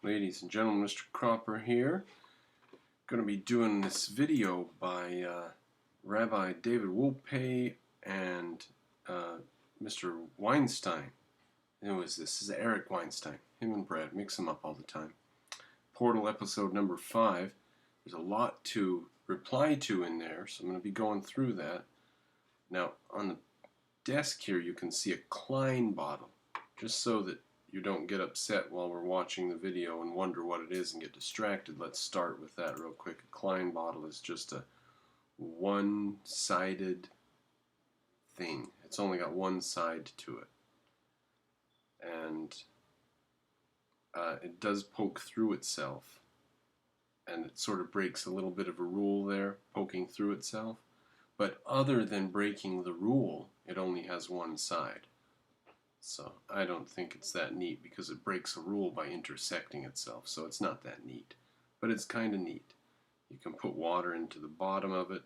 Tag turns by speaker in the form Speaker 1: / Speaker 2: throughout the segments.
Speaker 1: Ladies and gentlemen, MrCropper here. Going to be doing this video by Rabbi David Wolpe and Mr. Weinstein. Who is this? This is Eric Weinstein. Him and Brad mix them up all the time. Portal episode number 5. There's a lot to reply to in there, so I'm going to be going through that. Now, on the desk here, you can see a Klein bottle, just so that you don't get upset while we're watching the video and wonder what it is and get distracted. Let's start with that real quick. A Klein bottle is just a one-sided thing. It's only got one side to it. And it does poke through itself. And it sort of breaks a little bit of a rule there, poking through itself. But other than breaking the rule, it only has one side. So I don't think it's that neat because it breaks a rule by intersecting itself. So it's not that neat. But it's kind of neat. You can put water into the bottom of it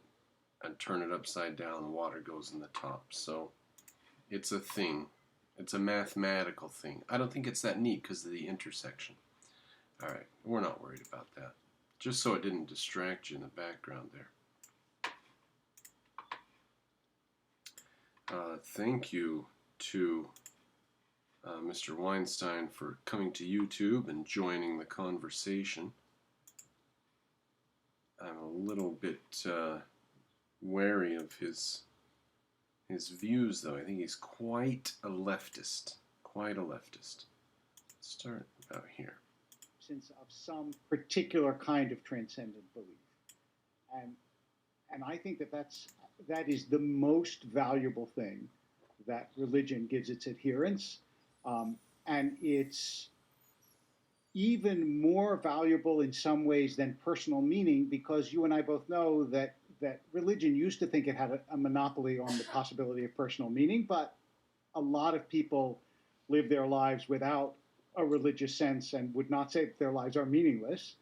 Speaker 1: and turn it upside down. The water goes in the top. So it's a thing. It's a mathematical thing. I don't think it's that neat because of the intersection. Alright, we're not worried about that. Just so it didn't distract you in the background there. Thank you to Mr. Weinstein for coming to YouTube and joining the conversation. I'm a little bit wary of his views, though. I think he's quite a leftist. Quite a leftist. Let's start about here.
Speaker 2: Of some particular kind of transcendent belief, and I think that is the most valuable thing that religion gives its adherents, and it's even more valuable in some ways than personal meaning, because you and I both know that religion used to think it had a monopoly on the possibility of personal meaning, but a lot of people live their lives without a religious sense and would not say that their lives are meaningless,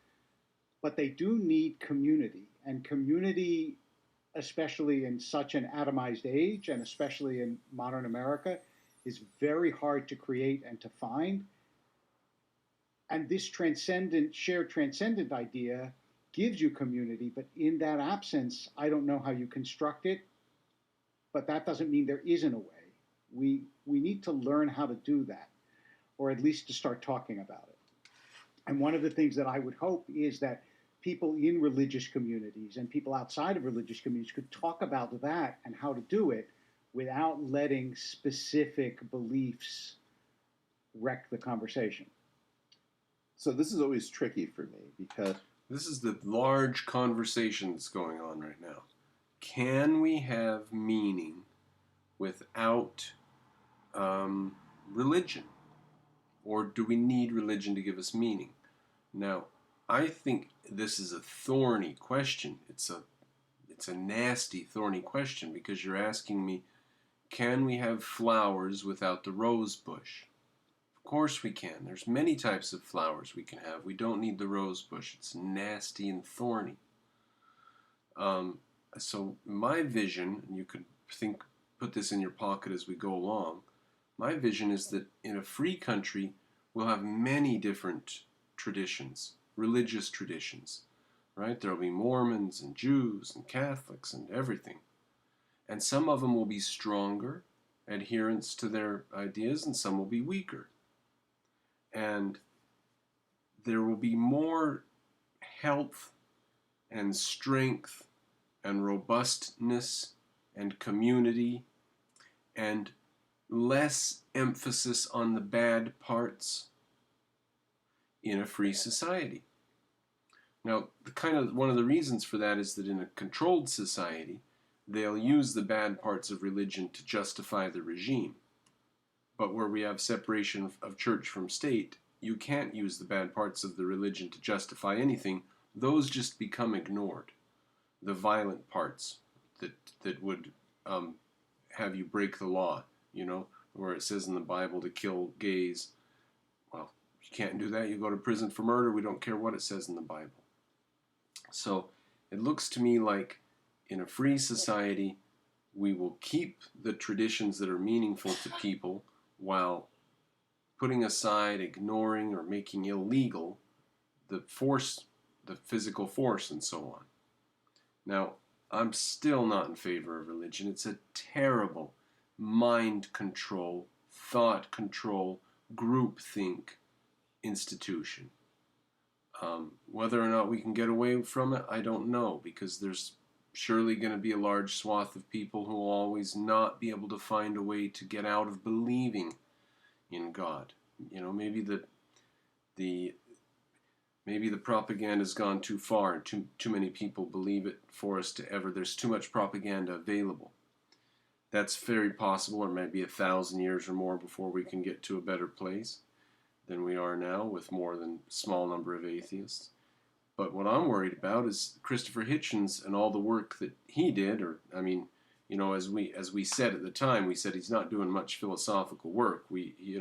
Speaker 2: but they do need community. And community, especially in such an atomized age, and especially in modern America, is very hard to create and to find. And this shared transcendent idea gives you community, but in that absence, I don't know how you construct it, but that doesn't mean there isn't a way. We need to learn how to do that, or at least to start talking about it. And one of the things that I would hope is that people in religious communities and people outside of religious communities could talk about that and how to do it without letting specific beliefs wreck the conversation.
Speaker 3: So this is always tricky for me because
Speaker 1: this is the large conversation that's going on right now. Can we have meaning without religion? Or do we need religion to give us meaning? Now, I think this is a thorny question. It's a nasty, thorny question, because you're asking me, can we have flowers without the rose bush? Of course we can. There's many types of flowers we can have. We don't need the rose bush. It's nasty and thorny. So my vision, and you could put this in your pocket as we go along, my vision is that in a free country, we'll have many different traditions, religious traditions, right? There'll be Mormons and Jews and Catholics and everything. And some of them will be stronger adherents to their ideas, and some will be weaker. And there will be more health and strength and robustness and community and less emphasis on the bad parts in a free society. Now, one of the reasons for that is that in a controlled society, they'll use the bad parts of religion to justify the regime. But where we have separation of church from state, you can't use the bad parts of the religion to justify anything. Those just become ignored. The violent parts that would have you break the law, you know, where it says in the Bible to kill gays. Well, you can't do that. You go to prison for murder. We don't care what it says in the Bible. So it looks to me like in a free society, we will keep the traditions that are meaningful to people while putting aside, ignoring, or making illegal the force, the physical force, and so on. Now, I'm still not in favor of religion. It's a terrible mind control, thought control, groupthink institution. Whether or not we can get away from it, I don't know, because there's surely going to be a large swath of people who will always not be able to find a way to get out of believing in God. You know, maybe the propaganda's gone too far, and too many people believe it for us to ever. There's too much propaganda available. That's very possible, or maybe 1,000 years or more before we can get to a better place than we are now, with more than a small number of atheists. But what I'm worried about is Christopher Hitchens and all the work that he did, or I mean, you know, as we said at the time, we said he's not doing much philosophical work. He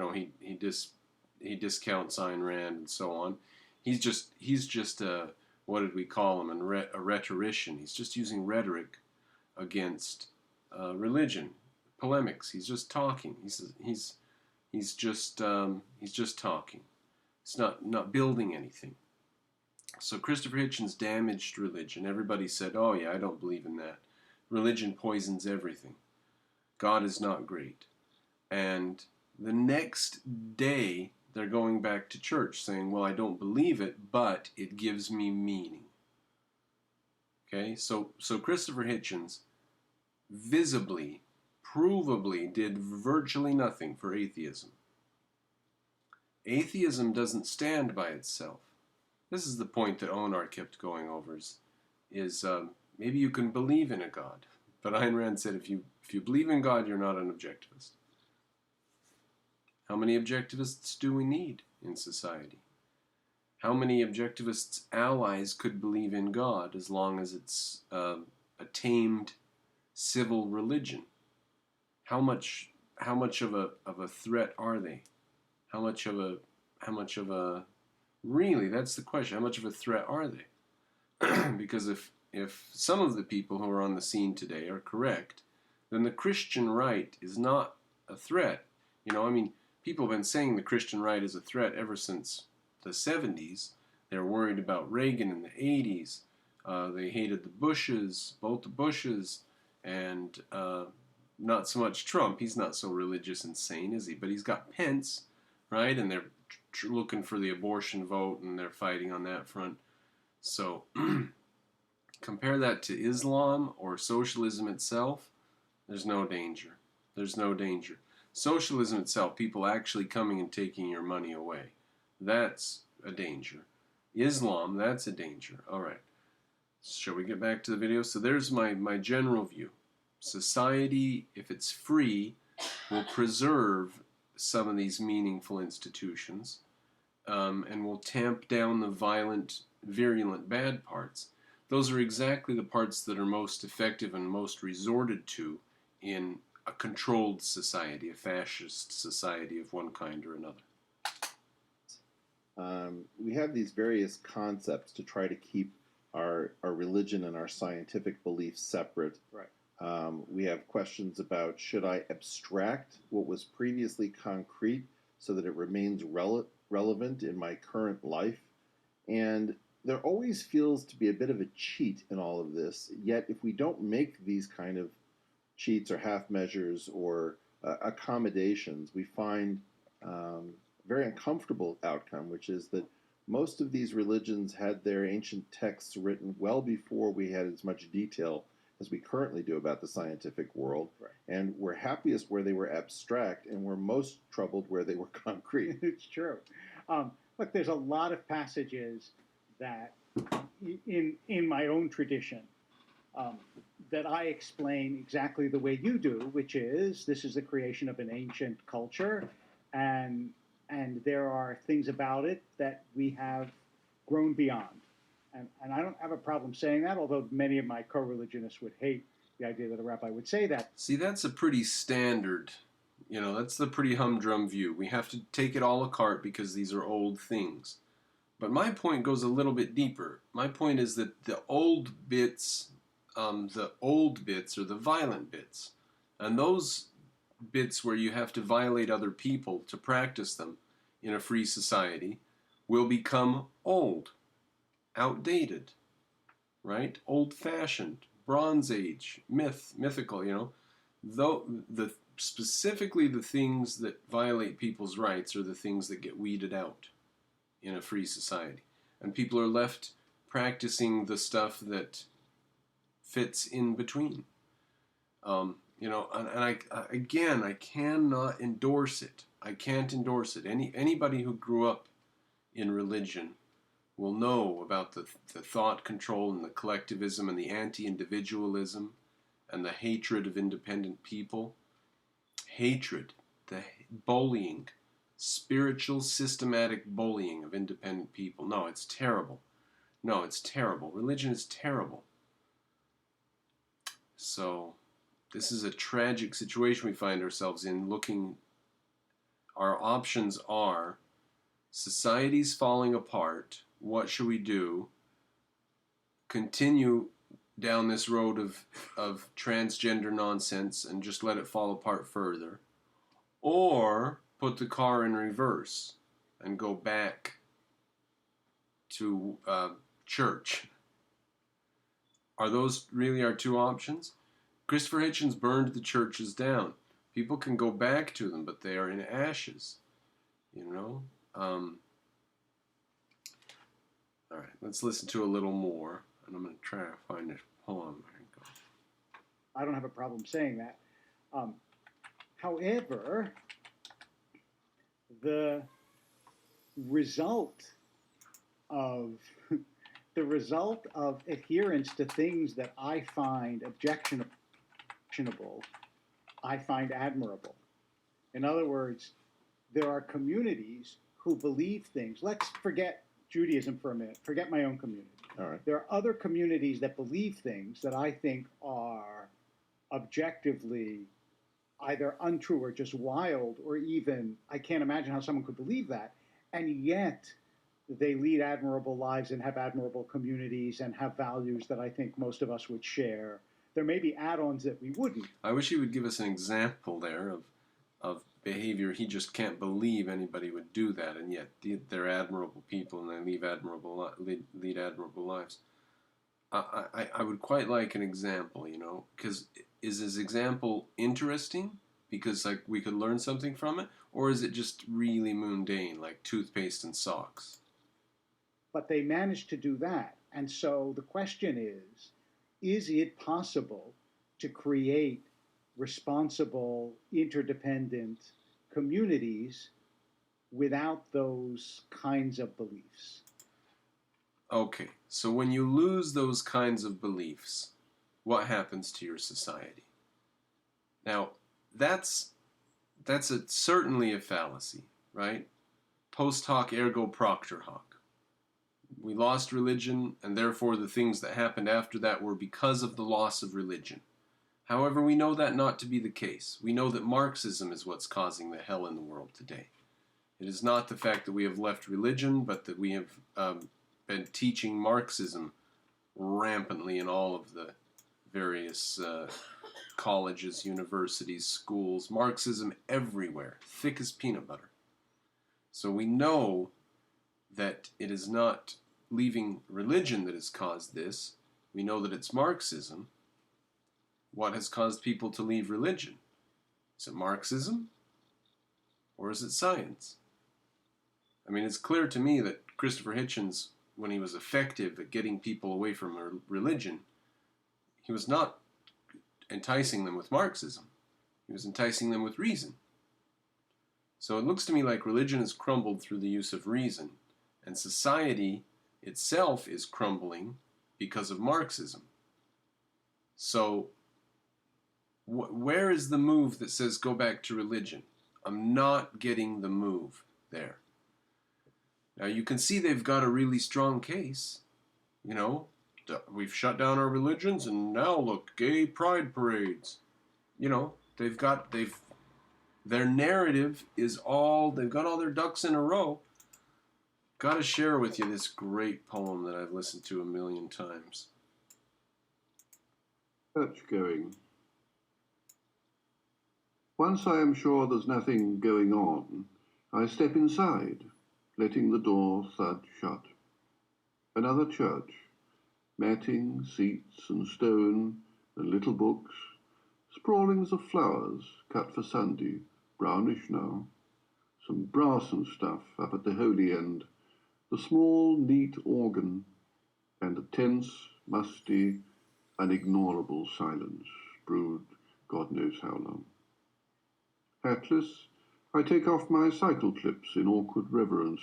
Speaker 1: discounts Ayn Rand and so on. He's just a, what did we call him? A rhetorician. He's just using rhetoric against religion, polemics. He's just talking. He's just talking. It's not building anything. So Christopher Hitchens damaged religion. Everybody said, "Oh yeah, I don't believe in that. Religion poisons everything. God is not great." And the next day, they're going back to church saying, "Well, I don't believe it, but it gives me meaning." Okay, so Christopher Hitchens visibly, provably did virtually nothing for atheism. Atheism doesn't stand by itself. This is the point that Onar kept going over, is maybe you can believe in a God. But Ayn Rand said, if you believe in God, you're not an objectivist. How many objectivists do we need in society? How many objectivists' allies could believe in God as long as it's a tamed civil religion? How much of a threat are they? How much of a really, that's the question. How much of a threat are they? Because if some of the people who are on the scene today are correct, then the Christian right is not a threat. You know, I mean, people have been saying the Christian right is a threat ever since the 70s. They're worried about Reagan in the 80s. They hated the Bushes, both the Bushes, and not so much Trump. He's not so religious insane, is he? But he's got Pence, right? And they're looking for the abortion vote, and they're fighting on that front. So compare that to Islam or socialism itself, there's no danger. There's no danger. Socialism itself, people actually coming and taking your money away, that's a danger. Islam, that's a danger. All right. Shall we get back to the video? So there's my general view. Society, if it's free, will preserve some of these meaningful institutions, and will tamp down the violent, virulent, bad parts. Those are exactly the parts that are most effective and most resorted to in a controlled society, a fascist society of one kind or another.
Speaker 3: We have these various concepts to try to keep our religion and our scientific beliefs separate.
Speaker 2: Right.
Speaker 3: We have questions about, should I abstract what was previously concrete so that it remains relevant in my current life? And there always feels to be a bit of a cheat in all of this, yet if we don't make these kind of cheats or half measures or accommodations, we find a very uncomfortable outcome, which is that most of these religions had their ancient texts written well before we had as much detail as we currently do about the scientific world.
Speaker 2: Right.
Speaker 3: And we're happiest where they were abstract, and we're most troubled where they were concrete.
Speaker 2: It's true. Look, there's a lot of passages that in my own tradition that I explain exactly the way you do, which is this is the creation of an ancient culture, and there are things about it that we have grown beyond. And I don't have a problem saying that, although many of my co-religionists would hate the idea that a rabbi would say that.
Speaker 1: See, that's a pretty standard, that's the pretty humdrum view. We have to take it all apart because these are old things. But my point goes a little bit deeper. My point is that the old bits are the violent bits. And those bits where you have to violate other people to practice them, in a free society will become old, outdated, right? Old-fashioned, Bronze Age, mythical, Though specifically the things that violate people's rights are the things that get weeded out in a free society. And people are left practicing the stuff that fits in between. I cannot endorse it. I can't endorse it. Anybody who grew up in religion will know about the thought control and the collectivism and the anti-individualism and the hatred of independent people. Hatred, the bullying, spiritual, systematic bullying of independent people. No, it's terrible. No, it's terrible. Religion is terrible. So, this is a tragic situation we find ourselves in. Our options are, society's falling apart. What should we do? Continue down this road of transgender nonsense and just let it fall apart further, or put the car in reverse and go back to church. Are those really our two options? Christopher Hitchens burned the churches down. People can go back to them, but they are in ashes. All right, let's listen to a little more, and I'm going to try to find a poem.
Speaker 2: I don't have a problem saying that. However, the result of adherence to things that I find objectionable, I find admirable. In other words, there are communities who believe things. Let's forget Judaism for a minute. Forget my own community.
Speaker 3: All right.
Speaker 2: There are other communities that believe things that I think are objectively either untrue or just wild, or even, I can't imagine how someone could believe that, and yet they lead admirable lives and have admirable communities and have values that I think most of us would share. There may be add-ons that we wouldn't.
Speaker 1: I wish he would give us an example there of behavior. He just can't believe anybody would do that, and yet they're admirable people and they lead admirable lives. I would quite like an example, because is his example interesting because we could learn something from it, or is it just really mundane, like toothpaste and socks?
Speaker 2: But they managed to do that, and so the question is it possible to create responsible, interdependent communities without those kinds of beliefs?
Speaker 1: Okay, so when you lose those kinds of beliefs, what happens to your society? Now, that's certainly a fallacy, right? Post hoc ergo propter hoc. We lost religion, and therefore the things that happened after that were because of the loss of religion. However, we know that not to be the case. We know that Marxism is what's causing the hell in the world today. It is not the fact that we have left religion, but that we have been teaching Marxism rampantly in all of the various colleges, universities, schools. Marxism everywhere, thick as peanut butter. So we know that it is not leaving religion that has caused this. We know that it's Marxism. What has caused people to leave religion? Is it Marxism? Or is it science? I mean, it's clear to me that Christopher Hitchens, when he was effective at getting people away from religion, he was not enticing them with Marxism. He was enticing them with reason. So it looks to me like religion has crumbled through the use of reason, and society itself is crumbling because of Marxism. So where is the move that says go back to religion? I'm not getting the move there. Now you can see they've got a really strong case. We've shut down our religions and now look, gay pride parades. Their narrative is they've got all their ducks in a row. Got to share with you this great poem that I've listened to 1,000,000 times.
Speaker 4: Church going. Once I am sure there's nothing going on, I step inside, letting the door thud shut. Another church, matting, seats and stone and little books, sprawlings of flowers cut for Sunday, brownish now, some brass and stuff up at the holy end, the small, neat organ, and a tense, musty, unignorable silence brewed God knows how long. Hatless, I take off my cycle clips in awkward reverence,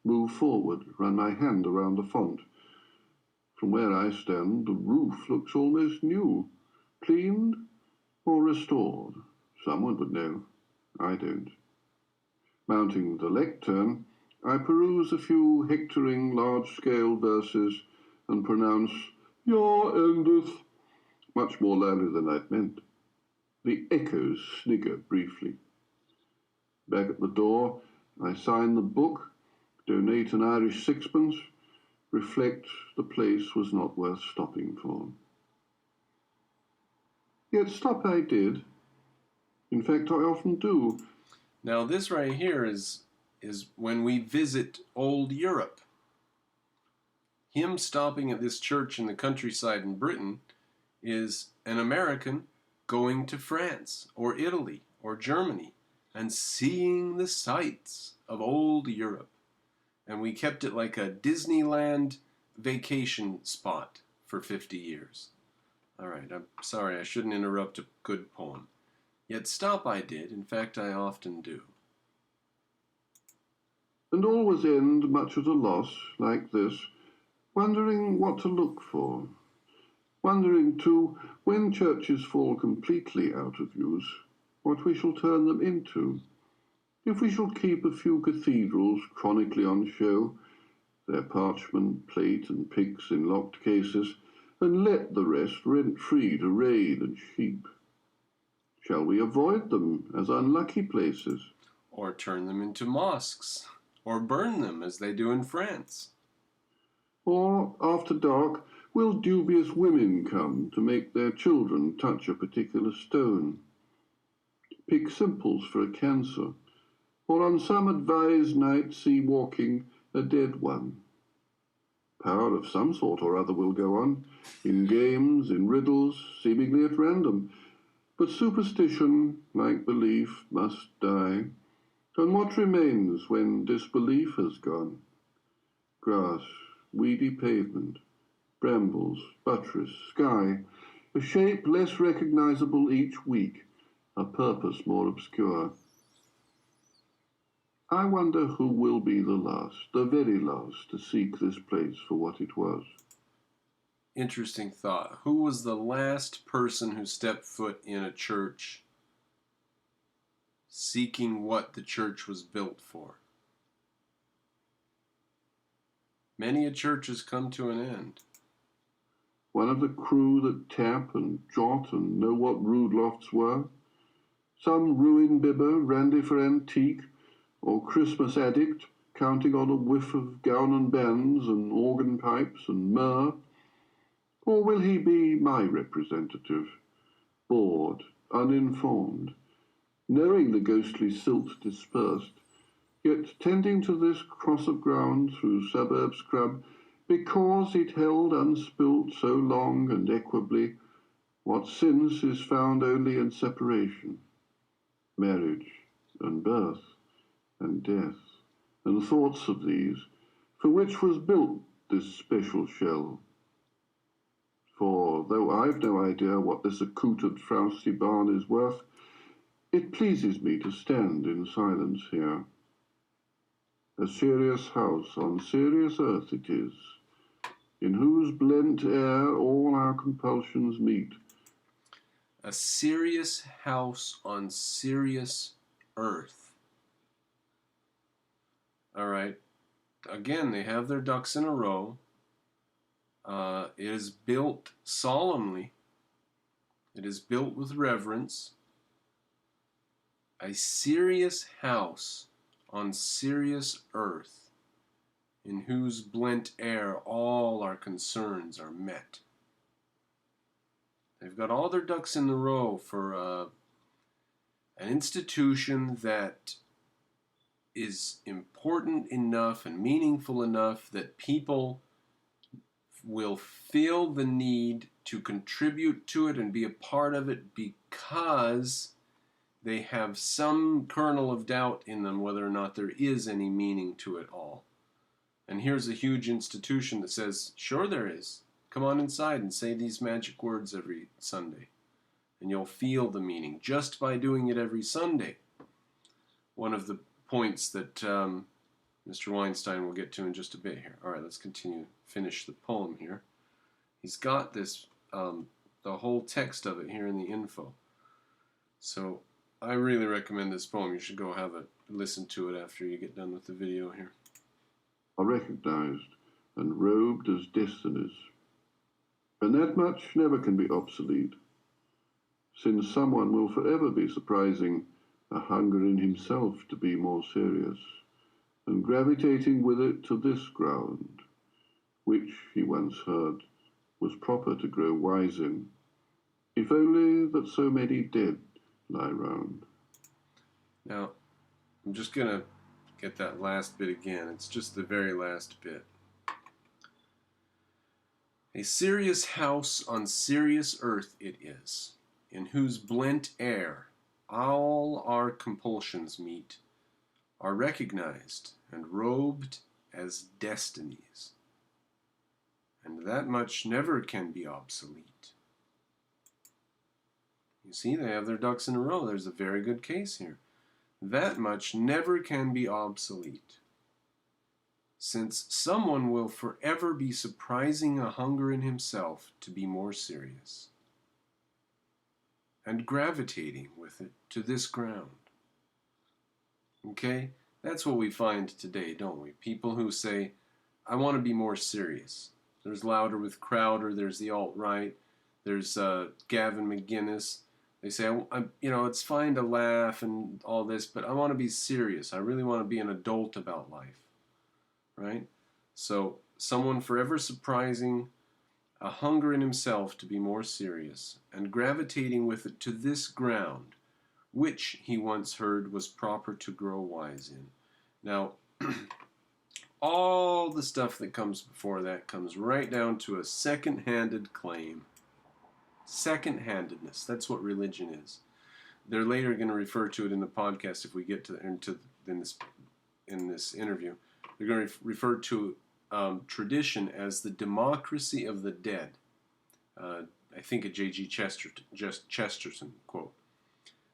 Speaker 4: move forward, run my hand around the font. From where I stand, the roof looks almost new, cleaned or restored. Someone would know. I don't. Mounting the lectern, I peruse a few hectoring large-scale verses and pronounce, "Yah endeth," much more loudly than I'd meant. The echoes snigger briefly. Back at the door, I sign the book, donate an Irish sixpence, reflect the place was not worth stopping for. Yet stop I did. In fact, I often do.
Speaker 1: Now this right here is when we visit old Europe. Him stopping at this church in the countryside in Britain is an American going to France or Italy or Germany and seeing the sights of old Europe. And we kept it like a Disneyland vacation spot for 50 years. All right, I'm sorry, I shouldn't interrupt a good poem. Yet stop I did, in fact I often do.
Speaker 4: And always end much at a loss, like this, wondering what to look for. Wondering, too, when churches fall completely out of use, what we shall turn them into. If we shall keep a few cathedrals chronically on show, their parchment, plate and pyx in locked cases, and let the rest rent-free to raid and sheep. Shall we avoid them as unlucky places?
Speaker 1: Or turn them into mosques, or burn them as they do in France.
Speaker 4: Or, after dark, will dubious women come to make their children touch a particular stone? Pick simples for a cancer, or on some advised night see walking a dead one. Power of some sort or other will go on, in games, in riddles, seemingly at random. But superstition, like belief, must die. And what remains when disbelief has gone? Grass, weedy pavement, brambles, buttress, sky, a shape less recognizable each week, a purpose more obscure. I wonder who will be the last, the very last, to seek this place for what it was.
Speaker 1: Interesting thought. Who was the last person who stepped foot in a church seeking what the church was built for? Many a church has come to an end.
Speaker 4: One of the crew that tap and jot and know what rude lofts were? Some ruin bibber, randy for antique, or Christmas addict, counting on a whiff of gown and bands and organ pipes and myrrh? Or will he be my representative, bored, uninformed, knowing the ghostly silt dispersed, yet tending to this cross of ground through suburb scrub, because it held unspilt so long and equably what since is found only in separation, marriage and birth and death, and thoughts of these, for which was built this special shell. For though I've no idea what this accoutred frowsty barn is worth, it pleases me to stand in silence here. A serious house on serious earth it is, in whose blent air all our compulsions meet.
Speaker 1: A serious house on serious earth. All right. Again, they have their ducks in a row. It is built solemnly. It is built with reverence. A serious house on serious earth, in whose blent air all our concerns are met. They've got all their ducks in the row for an institution that is important enough and meaningful enough that people will feel the need to contribute to it and be a part of it because they have some kernel of doubt in them whether or not there is any meaning to it all. And here's a huge institution that says, sure there is. Come on inside and say these magic words every Sunday. And you'll feel the meaning just by doing it every Sunday. One of the points that Mr. Weinstein will get to in just a bit here. All right, let's continue, finish the poem here. He's got this, the whole text of it here in the info. So I really recommend this poem. You should go have a listen to it after you get done with the video here.
Speaker 4: Are recognized and robed as destinies. And that much never can be obsolete, since someone will forever be surprising a hunger in himself to be more serious, and gravitating with it to this ground, which, he once heard, was proper to grow wise in, if only that so many dead lie round.
Speaker 1: Now, I'm just going to get that last bit again. It's just the very last bit. A serious house on serious earth it is, in whose blent air all our compulsions meet, are recognized and robed as destinies. And that much never can be obsolete. You see, they have their ducks in a row. There's a very good case here. That much never can be obsolete, since someone will forever be surprising a hunger in himself to be more serious, and gravitating with it to this ground. Okay? That's what we find today, don't we? People who say, I want to be more serious. There's Louder with Crowder, there's the alt-right, there's Gavin McGinnis. They say, it's fine to laugh and all this, but I want to be serious. I really want to be an adult about life, right? So someone forever surprising a hunger in himself to be more serious, and gravitating with it to this ground, which he once heard was proper to grow wise in. Now, all the stuff that comes before that comes right down to a second-handed claim. Second-handedness, that's what religion is. They're later going to refer to it in the podcast if we get to in this interview. They're going to refer to tradition as the democracy of the dead. I think a J.G. Chesterton quote.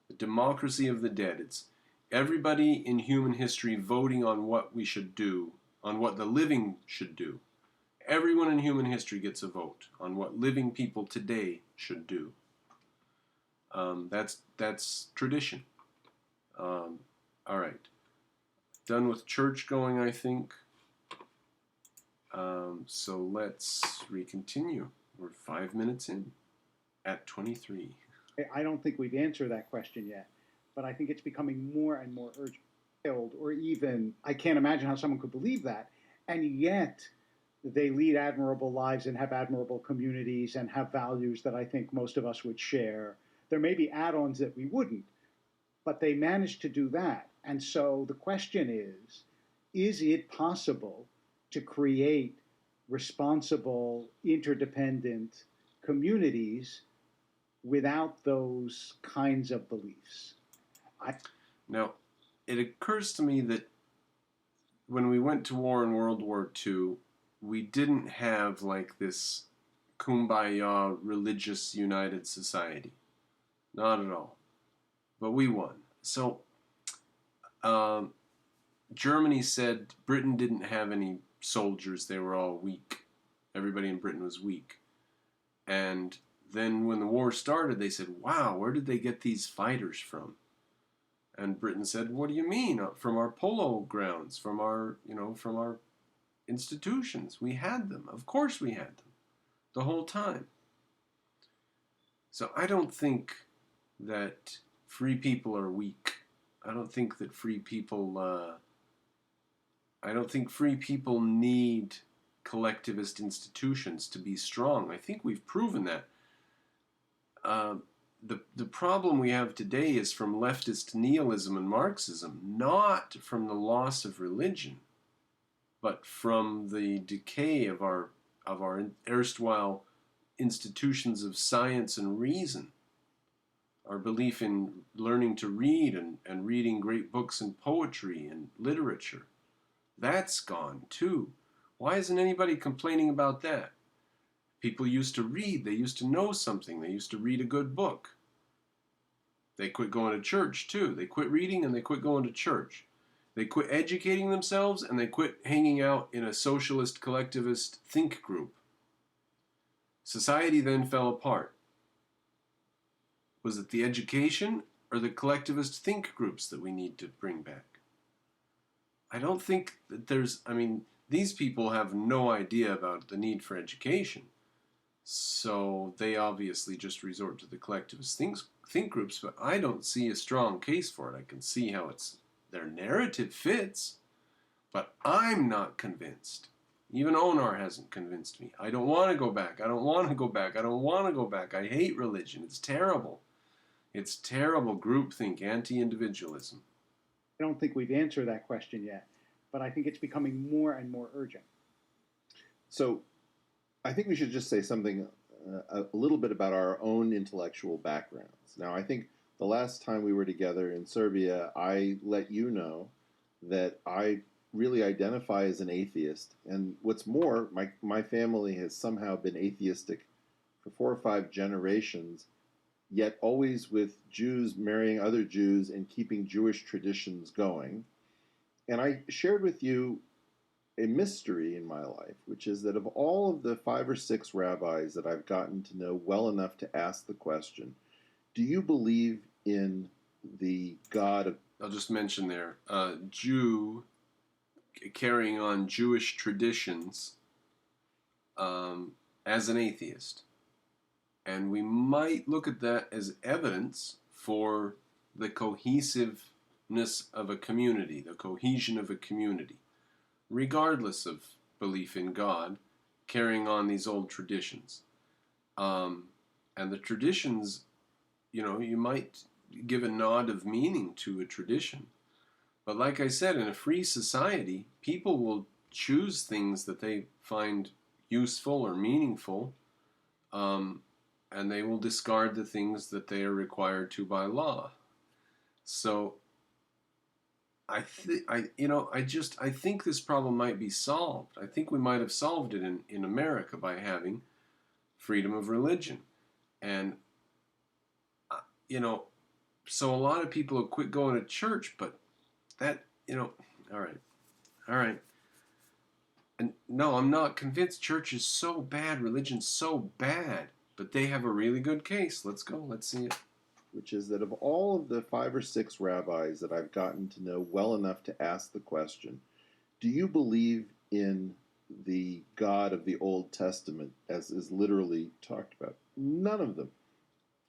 Speaker 1: The democracy of the dead. It's everybody in human history voting on what we should do, on what the living should do. Everyone in human history gets a vote on what living people today should do. That's tradition. All right. Done with church going, I think. So let's recontinue. We're 5 minutes in at 23.
Speaker 2: I don't think we've answered that question yet, but I think it's becoming more and more urgent. Or even, I can't imagine how someone could believe that, and yet they lead admirable lives and have admirable communities and have values that I think most of us would share. There may be add-ons that we wouldn't, but they managed to do that. And so the question is it possible to create responsible, interdependent communities without those kinds of beliefs?
Speaker 1: Now, it occurs to me that when we went to war in World War II, we didn't have like this kumbaya religious united society. Not at all. But we won. So Germany said Britain didn't have any soldiers. They were all weak. Everybody in Britain was weak. And then when the war started, they said, wow, where did they get these fighters from? And Britain said, what do you mean? From our polo grounds, from our institutions. We had them. Of course we had them. The whole time. So I don't think that free people are weak. I don't think that free people need collectivist institutions to be strong. I think we've proven that. the problem we have today is from leftist nihilism and Marxism, not from the loss of religion, but from the decay of our erstwhile institutions of science and reason. Our belief in learning to read and reading great books and poetry and literature, that's gone too. Why isn't anybody complaining about that? People used to read, they used to know something, they used to read a good book. They quit going to church too. They quit reading and they quit going to church. They quit educating themselves and they quit hanging out in a socialist collectivist think group. Society then fell apart. Was it the education or the collectivist think groups that we need to bring back? I don't think that these people have no idea about the need for education. So they obviously just resort to the collectivist think groups, but I don't see a strong case for it. I can see how their narrative fits, but I'm not convinced. Even Onar hasn't convinced me. I don't want to go back. I don't want to go back. I don't want to go back. I hate religion. It's terrible. It's terrible groupthink, anti-individualism.
Speaker 2: I don't think we've answered that question yet, but I think it's becoming more and more urgent.
Speaker 3: So I think we should just say something a little bit about our own intellectual backgrounds. Now, I think the last time we were together in Serbia, I let you know that I really identify as an atheist. And what's more, my family has somehow been atheistic for 4 or 5 generations, yet always with Jews marrying other Jews and keeping Jewish traditions going. And I shared with you a mystery in my life, which is that of all of the 5 or 6 rabbis that I've gotten to know well enough to ask the question, do you believe in the God of...
Speaker 1: I'll just mention there, Jew carrying on Jewish traditions as an atheist. And we might look at that as evidence for the cohesiveness of a community, the cohesion of a community, regardless of belief in God, carrying on these old traditions. And the traditions, you might give a nod of meaning to a tradition. But like I said, in a free society, people will choose things that they find useful or meaningful, and they will discard the things that they are required to by law. So I think this problem might be solved. I think we might have solved it in America by having freedom of religion. And, so a lot of people have quit going to church, but that, all right. And no, I'm not convinced church is so bad, religion's so bad, but they have a really good case. Let's go, let's see it.
Speaker 3: Which is that of all of the 5 or 6 rabbis that I've gotten to know well enough to ask the question, do you believe in the God of the Old Testament as is literally talked about? None of them,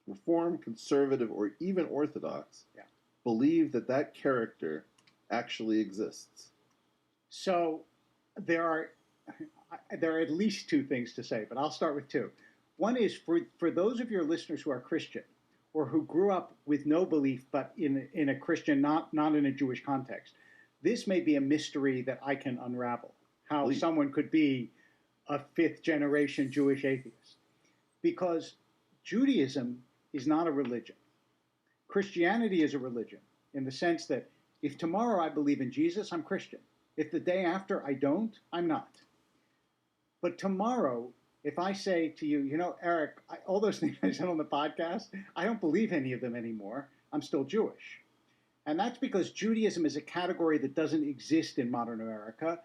Speaker 3: Reform, conservative, or even Orthodox, believe that character actually exists.
Speaker 2: So there are at least 2 things to say, but I'll start with 2. One is for those of your listeners who are Christian or who grew up with no belief but in a Christian, not in a Jewish context, this may be a mystery that I can unravel, how someone could be a 5th generation Jewish atheist. Because Judaism is not a religion. Christianity is a religion in the sense that if tomorrow I believe in Jesus, I'm Christian. If the day after I don't, I'm not. But tomorrow, if I say to you, Eric, all those things I said on the podcast, I don't believe any of them anymore. I'm still Jewish. And that's because Judaism is a category that doesn't exist in modern America.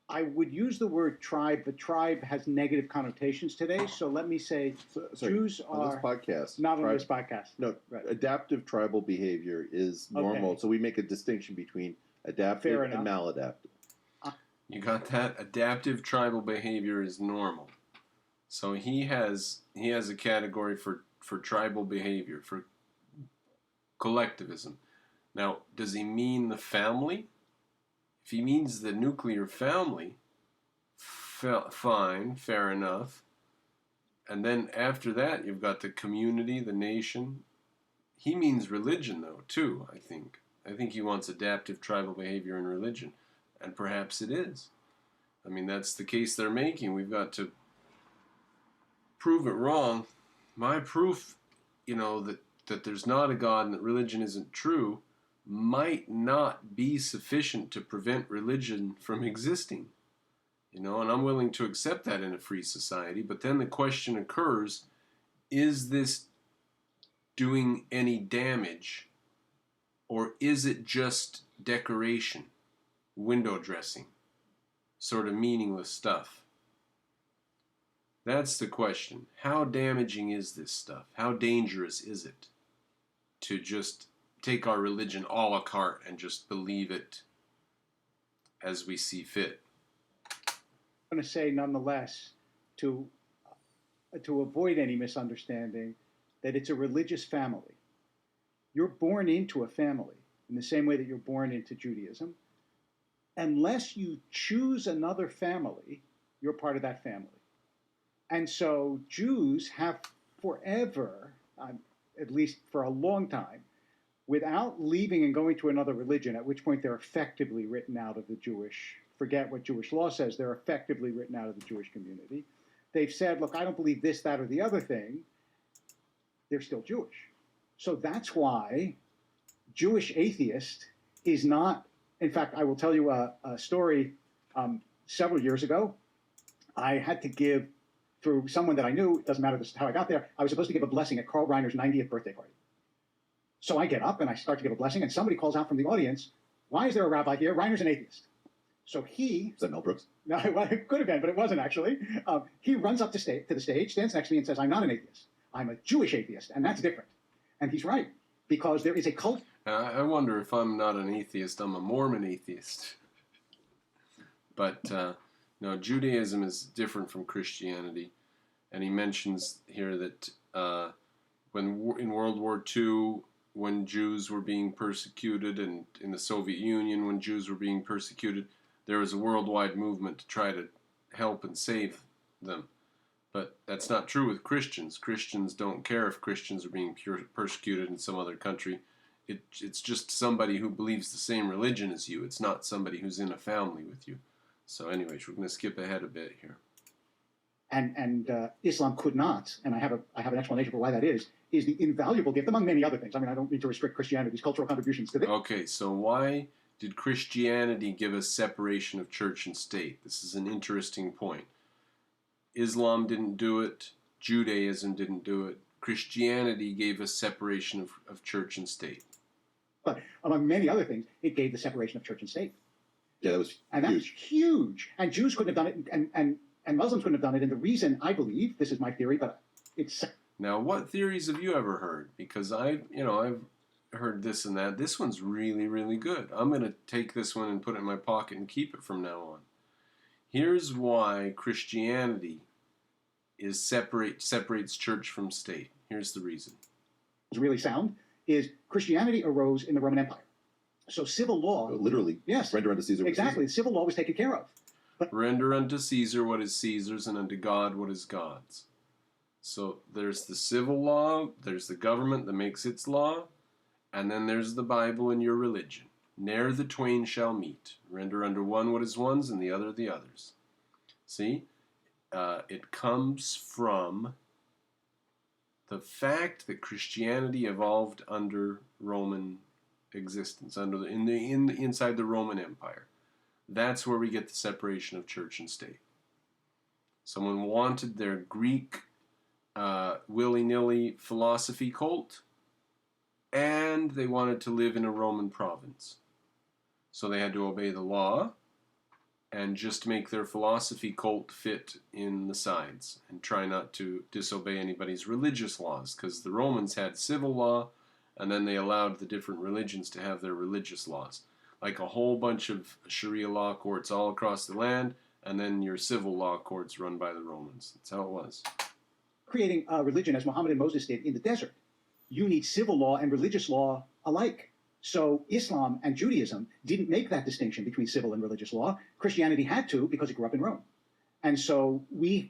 Speaker 2: I would use the word tribe, but tribe has negative connotations today. So let me say Jews are...
Speaker 3: On this podcast.
Speaker 2: Not on this podcast.
Speaker 3: No,
Speaker 2: right.
Speaker 3: Adaptive tribal behavior is normal. Okay. So we make a distinction between adaptive and maladaptive.
Speaker 1: You got that? Adaptive tribal behavior is normal. So he has a category for tribal behavior, for collectivism. Now, does he mean the family? If he means the nuclear family, fine, fair enough. And then after that, you've got the community, the nation. He means religion, though, too, I think. I think he wants adaptive tribal behavior in religion. And perhaps it is. I mean, that's the case they're making. We've got to prove it wrong. My proof, that there's not a God and that religion isn't true might not be sufficient to prevent religion from existing. And I'm willing to accept that in a free society. But then the question occurs, is this doing any damage? Or is it just decoration, window dressing, sort of meaningless stuff? That's the question. How damaging is this stuff? How dangerous is it to just take our religion a la carte and just believe it as we see fit?
Speaker 2: I'm going to say, nonetheless, to avoid any misunderstanding, that it's a religious family. You're born into a family in the same way that you're born into Judaism. Unless you choose another family, you're part of that family. And so Jews have forever, at least for a long time, without leaving and going to another religion, at which point they're effectively written out of the Jewish, forget what Jewish law says, they're effectively written out of the Jewish community. They've said, look, I don't believe this, that, or the other thing. They're still Jewish. So that's why Jewish atheist is not, in fact, I will tell you a story. Several years ago, I had to give, through someone that I knew, it doesn't matter this is how I got there, I was supposed to give a blessing at Carl Reiner's 90th birthday party. So I get up and I start to give a blessing, and somebody calls out from the audience, why is there a rabbi here? Reiner's an atheist. So he...
Speaker 3: Is that Mel Brooks?
Speaker 2: No, well, it could have been, but it wasn't actually. He runs up to the stage, stands next to me and says, I'm not an atheist. I'm a Jewish atheist, and that's different. And he's right, because there is a cult...
Speaker 1: I wonder if I'm not an atheist, I'm a Mormon atheist. But, no, Judaism is different from Christianity. And he mentions here that when in World War II, when Jews were being persecuted, and in the Soviet Union, when Jews were being persecuted, there was a worldwide movement to try to help and save them. But that's not true with Christians. Christians don't care if Christians are being persecuted in some other country. It's just somebody who believes the same religion as you. It's not somebody who's in a family with you. So anyways, we're going to skip ahead a bit here.
Speaker 2: And Islam could not, and I have an explanation for why that is the invaluable gift, among many other things. I mean, I don't mean to restrict Christianity's cultural contributions to this.
Speaker 1: Okay, so why did Christianity give us separation of church and state? This is an interesting point. Islam didn't do it. Judaism didn't do it. Christianity gave us separation of church and state.
Speaker 2: But among many other things, it gave the separation of church and state.
Speaker 3: Yeah, that was huge.
Speaker 2: And that's huge. And Jews couldn't have done it, and Muslims couldn't have done it. And the reason, I believe, this is my theory, but it's...
Speaker 1: Now, what theories have you ever heard? Because I've heard this and that. This one's really, really good. I'm going to take this one and put it in my pocket and keep it from now on. Here's why Christianity separates church from state. Here's the reason.
Speaker 2: Is really sound, is Christianity arose in the Roman Empire. So civil law...
Speaker 3: Literally,
Speaker 2: yes,
Speaker 3: render unto Caesar what
Speaker 2: exactly.
Speaker 3: Caesar.
Speaker 2: Civil law was taken care of. But
Speaker 1: render unto Caesar what is Caesar's, and unto God what is God's. So there's the civil law, there's the government that makes its law, and then there's the Bible and your religion. Ne'er the twain shall meet. Render unto one what is one's, and the other the other's. See? It comes from the fact that Christianity evolved under Roman existence, inside the Roman Empire. That's where we get the separation of church and state. Someone wanted their Greek willy-nilly philosophy cult, and they wanted to live in a Roman province. So they had to obey the law and just make their philosophy cult fit in the sides and try not to disobey anybody's religious laws, because the Romans had civil law, and then they allowed the different religions to have their religious laws. Like a whole bunch of Sharia law courts all across the land, and then your civil law courts run by the Romans. That's how it was.
Speaker 2: creating a religion, as Muhammad and Moses did, in the desert, you need civil law and religious law alike. So Islam and Judaism didn't make that distinction between civil and religious law. Christianity had to, because it grew up in Rome. And so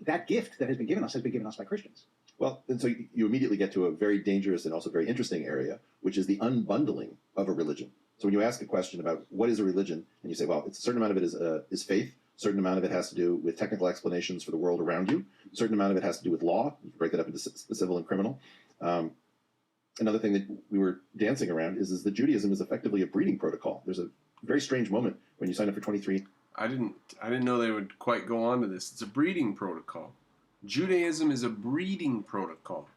Speaker 2: that gift that has been given us by Christians.
Speaker 3: Well, and so you immediately get to a very dangerous and also very interesting area, which is the unbundling of a religion. So when you ask a question about what is a religion, and you say, well, it's a certain amount of it is faith, a certain amount of it has to do with technical explanations for the world around you, a certain amount of it has to do with law. You can break that up into civil and criminal. Another thing that we were dancing around is that Judaism is effectively a breeding protocol. There's a very strange moment when you sign up for 23.
Speaker 1: I didn't know they would quite go on to this. It's a breeding protocol. Judaism is a breeding protocol.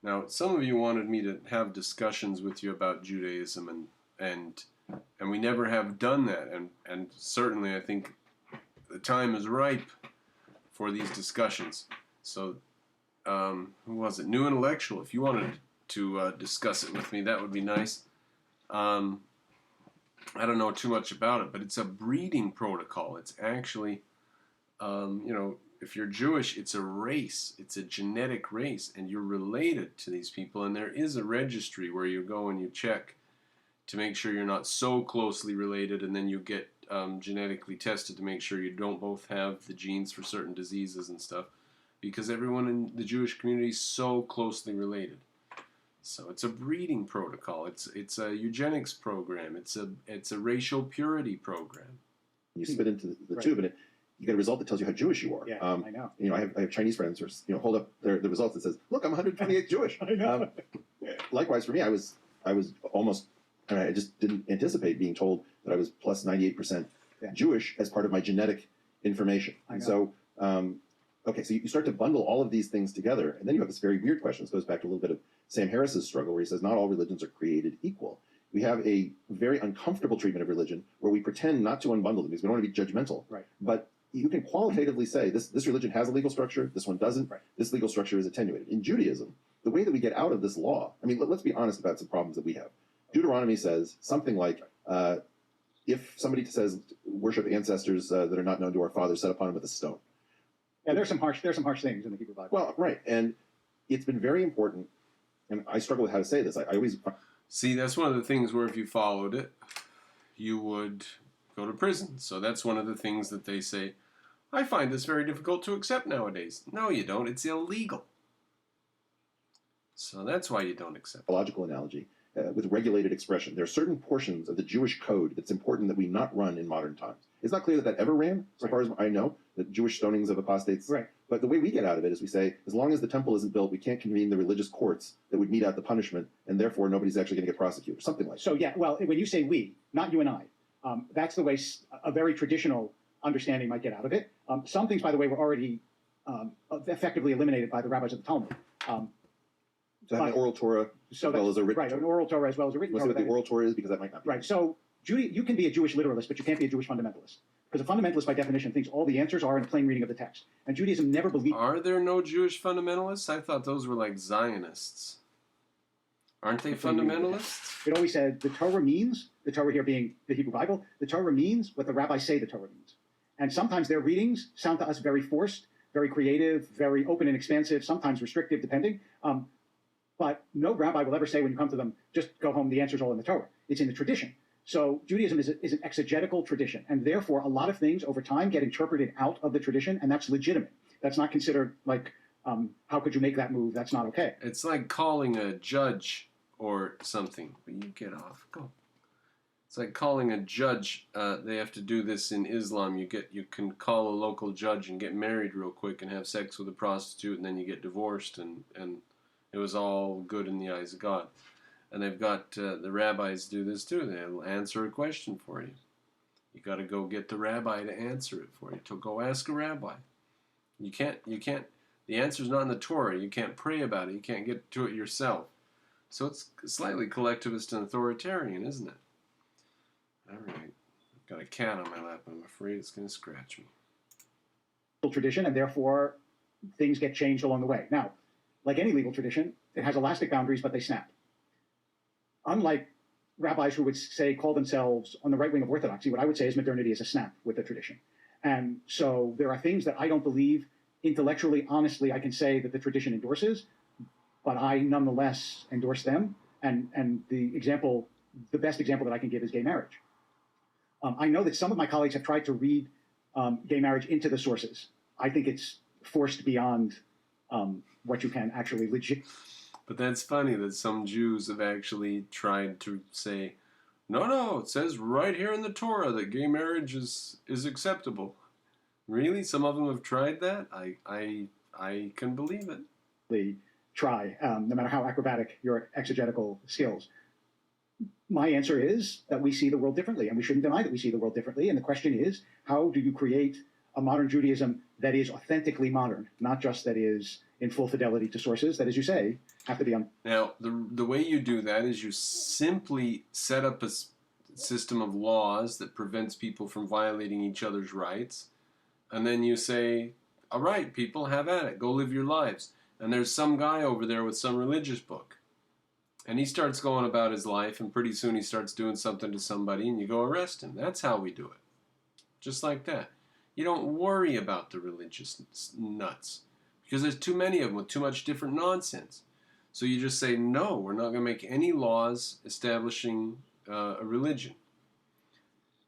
Speaker 1: Now, some of you wanted me to have discussions with you about Judaism, and we never have done that. And certainly, I think the time is ripe for these discussions. So, who was it? New Intellectual. If you wanted to discuss it with me, that would be nice. I don't know too much about it, but it's a breeding protocol. It's actually, if you're Jewish, it's a race. It's a genetic race, and you're related to these people. And there is a registry where you go and you check to make sure you're not so closely related, and then you get genetically tested to make sure you don't both have the genes for certain diseases and stuff, because everyone in the Jewish community is so closely related. So it's a breeding protocol. It's a eugenics program. It's a racial purity program.
Speaker 3: You spit into the
Speaker 2: Right.
Speaker 3: tube, and you get a result that tells you how Jewish you are.
Speaker 2: Yeah, I know.
Speaker 3: I have Chinese friends who hold up the results that says, "Look, I'm 128th Jewish."
Speaker 2: I know.
Speaker 3: Likewise for me, I was almost, I just didn't anticipate being told that I was plus 98%
Speaker 2: Yeah.
Speaker 3: Jewish as part of my genetic information.
Speaker 2: I
Speaker 3: And
Speaker 2: know.
Speaker 3: so, okay, so you start to bundle all of these things together, and then you have this very weird question. This goes back to a little bit of Sam Harris's struggle, where he says not all religions are created equal. We have a very uncomfortable treatment of religion where we pretend not to unbundle them because we don't want to be judgmental.
Speaker 2: Right.
Speaker 3: But you can qualitatively say this religion has a legal structure, this one doesn't.
Speaker 2: Right.
Speaker 3: This legal structure is attenuated. In Judaism, the way that we get out of this law, I mean, let's be honest about some problems that we have. Deuteronomy says something like, if somebody says worship ancestors that are not known to our fathers, set upon them with a stone.
Speaker 2: Yeah, there's some harsh things in the Hebrew Bible.
Speaker 3: Well, right, and it's been very important, and I struggle with how to say this. I always
Speaker 1: See, that's one of the things where if you followed it, you would go to prison. So that's one of the things that they say, I find this very difficult to accept nowadays. No, you don't. It's illegal. So that's why you don't accept it.
Speaker 3: a logical analogy with regulated expression. There are certain portions of the Jewish code that's important that we not run in modern times. It's not clear that ever ran, so far as I know, the Jewish stonings of apostates.
Speaker 2: Right.
Speaker 3: But the way we get out of it is we say, as long as the temple isn't built, we can't convene the religious courts that would mete out the punishment, and therefore nobody's actually going to get prosecuted, or something like that.
Speaker 2: So yeah, well, when you say we, not you and I, that's the way a very traditional understanding might get out of it. Some things, by the way, were already effectively eliminated by the rabbis of the Talmud.
Speaker 3: To have an oral Torah as well as a written
Speaker 2: right,
Speaker 3: Torah.
Speaker 2: an oral Torah as well as a written
Speaker 3: Let's
Speaker 2: Torah.
Speaker 3: see what the oral Torah is, because that might not be.
Speaker 2: Right. So you can be a Jewish literalist, but you can't be a Jewish fundamentalist. Because a fundamentalist, by definition, thinks all the answers are in a plain reading of the text. And Judaism never believed.
Speaker 1: Are there no Jewish fundamentalists? I thought those were like Zionists. Aren't they fundamentalists?
Speaker 2: It always said the Torah means, the Torah here being the Hebrew Bible, the Torah means what the rabbis say the Torah means. And sometimes their readings sound to us very forced, very creative, very open and expansive, sometimes restrictive, depending. But no rabbi will ever say when you come to them, just go home, the answer's all in the Torah. It's in the tradition. So Judaism is an exegetical tradition, and therefore a lot of things over time get interpreted out of the tradition, and that's legitimate. That's not considered like, how could you make that move? That's not okay.
Speaker 1: It's like calling a judge or something. Will you get off? Go. It's like calling a judge. They have to do this in Islam. You can call a local judge and get married real quick and have sex with a prostitute, and then you get divorced, and it was all good in the eyes of God. And they've got the rabbis do this too. They'll answer a question for you. You got to go get the rabbi to answer it for you. To go ask a rabbi. You can't. The answer's not in the Torah. You can't pray about it. You can't get to it yourself. So it's slightly collectivist and authoritarian, isn't it? All right. I've got a cat on my lap. I'm afraid it's going to scratch me.
Speaker 2: Tradition, and therefore things get changed along the way. Now, like any legal tradition, it has elastic boundaries, but they snap. Unlike rabbis who would say, call themselves on the right wing of orthodoxy, what I would say is modernity is a snap with the tradition. And so there are things that I don't believe intellectually, honestly, I can say that the tradition endorses, but I nonetheless endorse them. And the best example that I can give is gay marriage. I know that some of my colleagues have tried to read gay marriage into the sources. I think it's forced beyond what you can actually legit.
Speaker 1: But that's funny that some Jews have actually tried to say, no, it says right here in the Torah that gay marriage is acceptable. Really? Some of them have tried that? I can believe it.
Speaker 2: Try, no matter how acrobatic your exegetical skills. My answer is that we see the world differently, and we shouldn't deny that we see the world differently. And the question is, how do you create a modern Judaism that is authentically modern, not just that is in full fidelity to sources that, as you say, have to be on.
Speaker 1: Now, the way you do that is you simply set up a system of laws that prevents people from violating each other's rights, and then you say, all right, people, have at it. Go live your lives. And there's some guy over there with some religious book. And he starts going about his life, and pretty soon he starts doing something to somebody, and you go arrest him. That's how we do it. Just like that. You don't worry about the religious nuts, because there's too many of them with too much different nonsense. So you just say, no, we're not going to make any laws establishing a religion.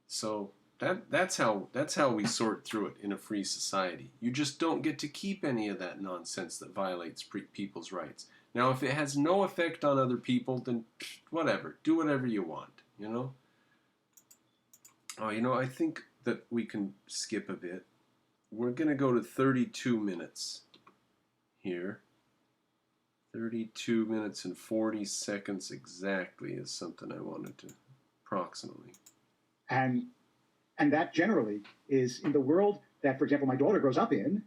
Speaker 1: So that's how we sort through it in a free society. You just don't get to keep any of that nonsense that violates people's rights. Now, if it has no effect on other people, then whatever. Do whatever you want, you know? Oh, I think that we can skip a bit. We're going to go to 32 minutes here. 32 minutes and 40 seconds exactly is something I wanted to approximately.
Speaker 2: And that generally is in the world that, for example, my daughter grows up in,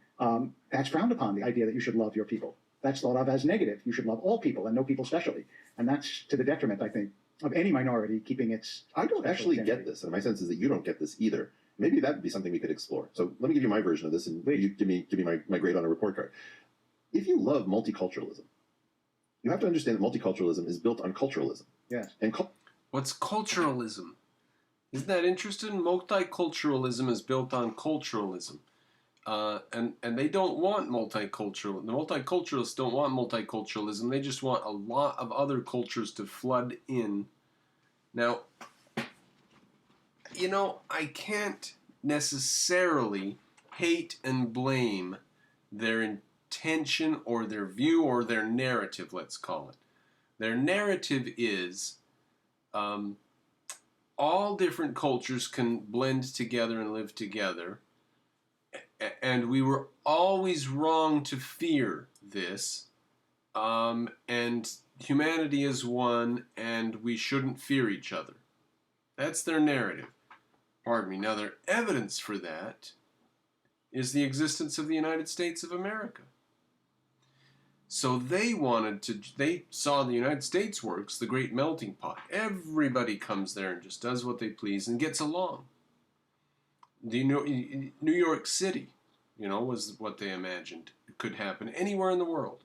Speaker 2: that's frowned upon, the idea that you should love your people. That's thought of as negative. You should love all people and no people specially. And that's to the detriment, I think, of any minority keeping its...
Speaker 3: I don't actually get this, and my sense is that you don't get this either. Maybe that would be something we could explore. So let me give you my version of this, and you give me my grade on a report card. If you love multiculturalism, you have to understand that multiculturalism is built on culturalism.
Speaker 2: Yes.
Speaker 3: And
Speaker 1: what's culturalism? Isn't that interesting? Multiculturalism is built on culturalism. And they don't want multicultural. The multiculturalists don't want multiculturalism. They just want a lot of other cultures to flood in. Now, I can't necessarily hate and blame their intention or their view or their narrative, let's call it. Their narrative is all different cultures can blend together and live together. And we were always wrong to fear this. And humanity is one, and we shouldn't fear each other. That's their narrative. Pardon me. Now, their evidence for that is the existence of the United States of America. So they saw the United States works, the great melting pot. Everybody comes there and just does what they please and gets along. New York City, was what they imagined could happen anywhere in the world.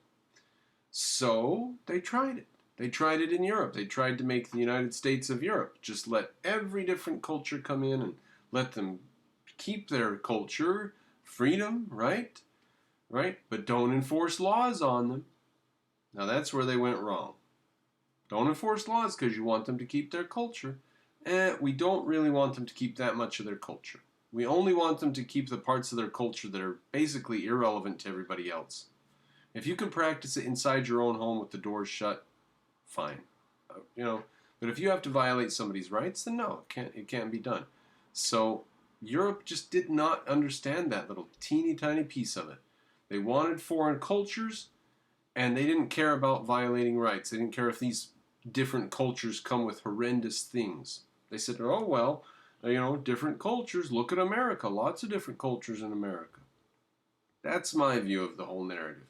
Speaker 1: So they tried it. They tried it in Europe. They tried to make the United States of Europe. Just let every different culture come in and let them keep their culture, freedom, right? Right? But don't enforce laws on them. Now that's where they went wrong. Don't enforce laws because you want them to keep their culture. We don't really want them to keep that much of their culture. We only want them to keep the parts of their culture that are basically irrelevant to everybody else. If you can practice it inside your own home with the doors shut, fine. But if you have to violate somebody's rights, then no, it can't be done. So Europe just did not understand that little teeny tiny piece of it. They wanted foreign cultures, and they didn't care about violating rights. They didn't care if these different cultures come with horrendous things. They said, oh, well, different cultures. Look at America. Lots of different cultures in America. That's my view of the whole narrative.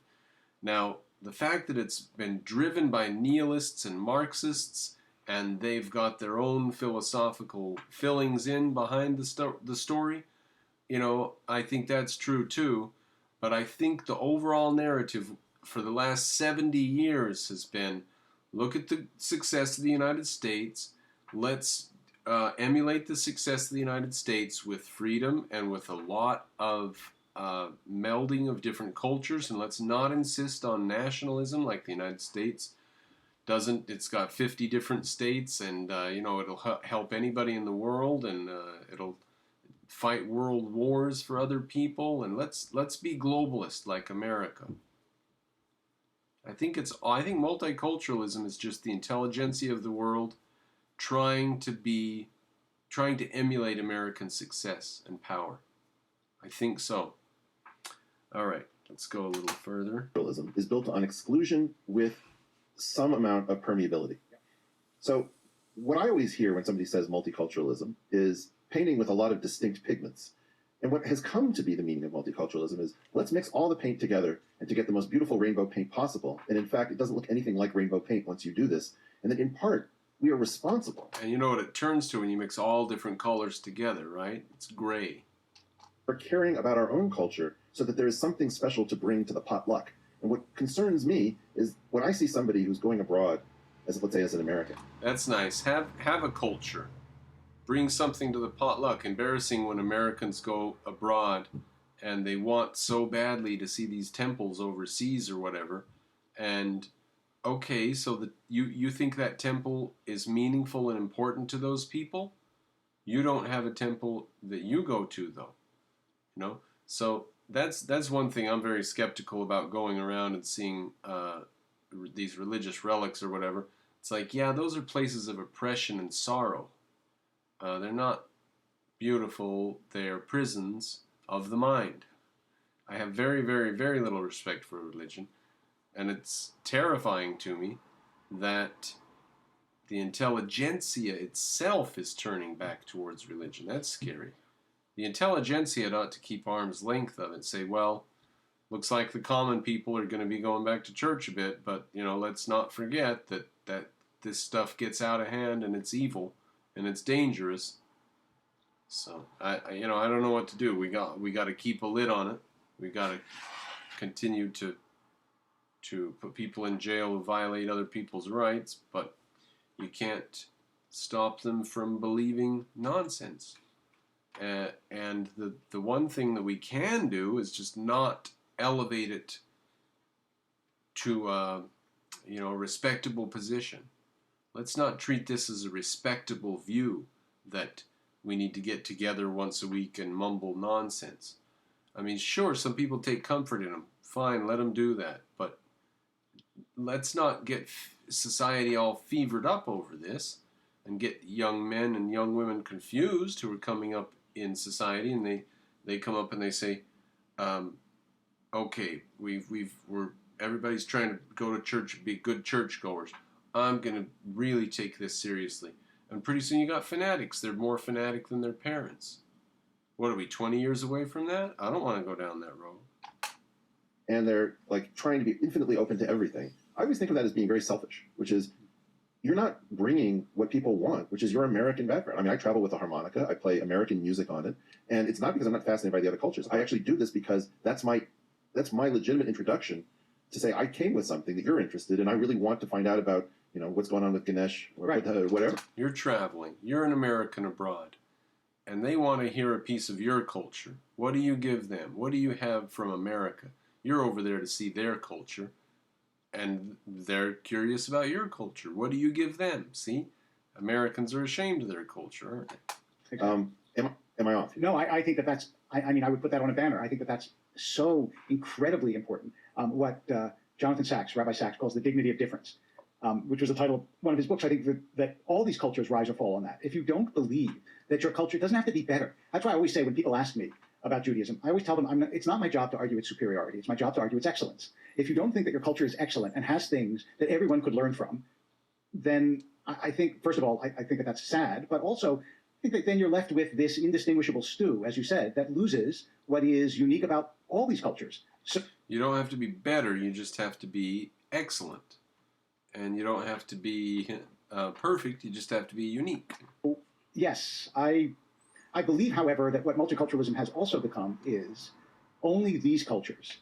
Speaker 1: Now, the fact that it's been driven by nihilists and Marxists, and they've got their own philosophical fillings in behind the story, I think that's true too. But I think the overall narrative for the last 70 years has been, look at the success of the United States. Let's emulate the success of the United States with freedom and with a lot of melding of different cultures, and let's not insist on nationalism like the United States doesn't. It's got 50 different states, and it'll help anybody in the world, and it'll fight world wars for other people, and let's be globalist like America. I think multiculturalism is just the intelligentsia of the world trying to emulate American success and power. I think so. All right, let's go a little further.
Speaker 3: Is built on exclusion with some amount of permeability. So what I always hear when somebody says multiculturalism is painting with a lot of distinct pigments. And what has come to be the meaning of multiculturalism is let's mix all the paint together and to get the most beautiful rainbow paint possible. And in fact, it doesn't look anything like rainbow paint once you do this. And then in part, we are responsible.
Speaker 1: And you know what it turns to when you mix all different colors together, right? It's gray.
Speaker 3: We're caring about our own culture so that there is something special to bring to the potluck. And what concerns me is when I see somebody who's going abroad, as let's say as an American.
Speaker 1: That's nice. Have a culture. Bring something to the potluck. Embarrassing when Americans go abroad and they want so badly to see these temples overseas or whatever. And okay, so that you think that temple is meaningful and important to those people? You don't have a temple that you go to, though. You know? So that's one thing I'm very skeptical about going around and seeing these religious relics or whatever. It's like, yeah, those are places of oppression and sorrow. They're not beautiful. They're prisons of the mind. I have very, very, very little respect for religion. And it's terrifying to me that the intelligentsia itself is turning back towards religion. That's scary. The intelligentsia ought to keep arm's length of it. Say, well, looks like the common people are going to be going back to church a bit, but, let's not forget that this stuff gets out of hand and it's evil. And it's dangerous. So I don't know what to do. We got to keep a lid on it. We got to continue to put people in jail who violate other people's rights, but you can't stop them from believing nonsense. And the one thing that we can do is just not elevate it to a respectable position. Let's not treat this as a respectable view that we need to get together once a week and mumble nonsense. I mean, sure, some people take comfort in them. Fine, let them do that. But let's not get society all fevered up over this and get young men and young women confused who are coming up in society, and they come up and they say, okay, everybody's trying to go to church and be good churchgoers. I'm going to really take this seriously. And pretty soon you got fanatics. They're more fanatic than their parents. What are we, 20 years away from that? I don't want to go down that road.
Speaker 3: And they're like trying to be infinitely open to everything. I always think of that as being very selfish, which is you're not bringing what people want, which is your American background. I mean, I travel with a harmonica. I play American music on it. And it's not because I'm not fascinated by the other cultures. I actually do this because that's my legitimate introduction to say I came with something that you're interested in. I really want to find out about what's going on with Ganesh or whatever.
Speaker 1: You're traveling. You're an American abroad. And they want to hear a piece of your culture. What do you give them? What do you have from America? You're over there to see their culture. And they're curious about your culture. What do you give them? See? Americans are ashamed of their culture, aren't they?
Speaker 2: Exactly.
Speaker 3: Am I off?
Speaker 2: No, I think that's, I would put that on a banner. I think that's so incredibly important. What Jonathan Sachs, Rabbi Sachs, calls the dignity of difference. Which was the title of one of his books. I think that all these cultures rise or fall on that. If you don't believe that your culture doesn't have to be better, that's why I always say when people ask me about Judaism, I always tell them it's not my job to argue its superiority. It's my job to argue its excellence. If you don't think that your culture is excellent and has things that everyone could learn from, then I think, first of all, I think that that's sad, but also I think that then you're left with this indistinguishable stew, as you said, that loses what is unique about all these cultures. So,
Speaker 1: you don't have to be better, you just have to be excellent. And you don't have to be perfect, you just have to be unique.
Speaker 2: Yes, I believe, however, that what multiculturalism has also become is only these cultures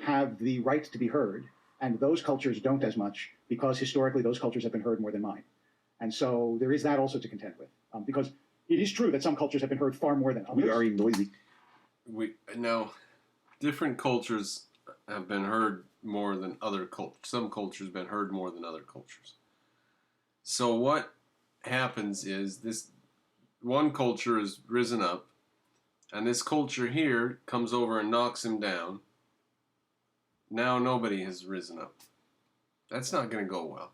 Speaker 2: have the right to be heard, and those cultures don't as much because historically those cultures have been heard more than mine. And so there is that also to contend with, because it is true that some cultures have been heard far more than others.
Speaker 3: We are noisy.
Speaker 1: Different cultures have been heard more than other cultures. Some cultures have been heard more than other cultures. So what happens is this one culture has risen up and this culture here comes over and knocks him down, now nobody has risen up. That's not going to go well.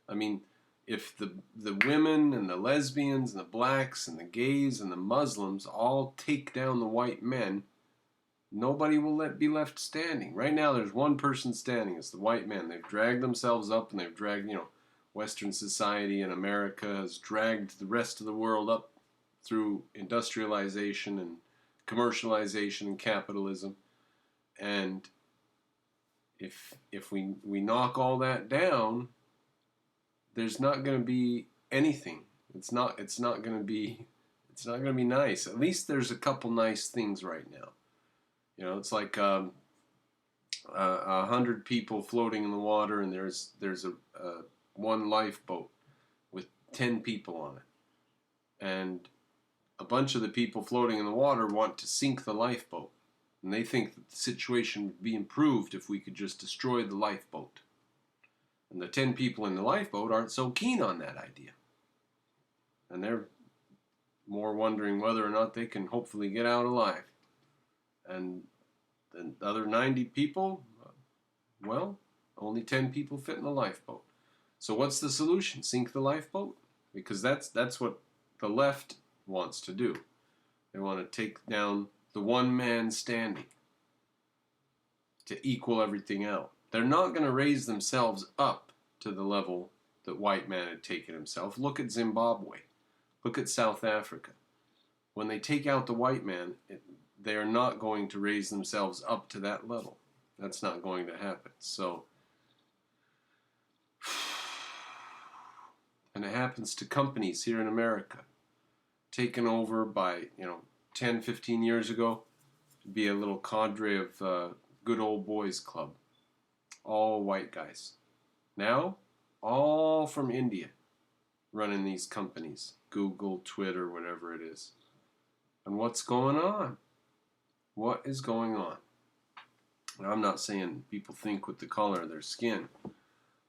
Speaker 1: I mean, if the women and the lesbians and the blacks and the gays and the Muslims all take down the white men, nobody will be left standing. Right now, there's one person standing. It's the white men. They've dragged themselves up, and they've dragged, Western society and America has dragged the rest of the world up through industrialization and commercialization and capitalism. And if we knock all that down, there's not going to be anything. It's not going to be nice. At least there's a couple nice things right now. It's like 100 people floating in the water, and there's a one lifeboat with 10 people on it, and a bunch of the people floating in the water want to sink the lifeboat, and they think that the situation would be improved if we could just destroy the lifeboat. And the 10 people in the lifeboat aren't so keen on that idea, and they're more wondering whether or not they can hopefully get out alive. And the other 90 people, well, only 10 people fit in the lifeboat. So what's the solution? Sink the lifeboat? Because that's what the left wants to do. They want to take down the one man standing to equal everything out. They're not going to raise themselves up to the level that white man had taken himself. Look at Zimbabwe. Look at South Africa. When they take out the white man, they are not going to raise themselves up to that level. That's not going to happen. So, and it happens to companies here in America, taken over by, 10, 15 years ago, to be a little cadre of good old boys club. All white guys. Now, all from India running these companies. Google, Twitter, whatever it is. And what's going on? What is going on? And I'm not saying people think with the color of their skin.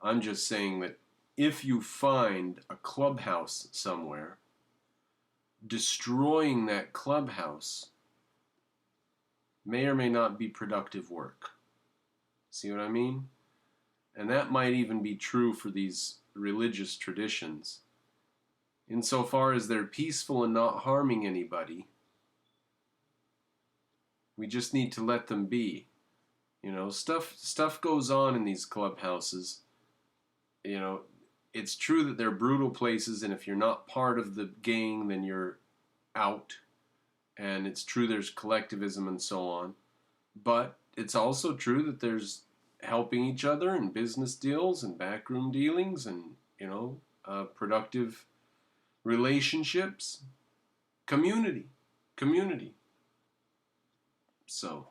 Speaker 1: I'm just saying that if you find a clubhouse somewhere, destroying that clubhouse may or may not be productive work. See what I mean? And that might even be true for these religious traditions. Insofar as they're peaceful and not harming anybody, we just need to let them be. Stuff goes on in these clubhouses. It's true that they're brutal places, and if you're not part of the gang, then you're out. And it's true there's collectivism and so on. But it's also true that there's helping each other and business deals and backroom dealings and, productive relationships. Community. So,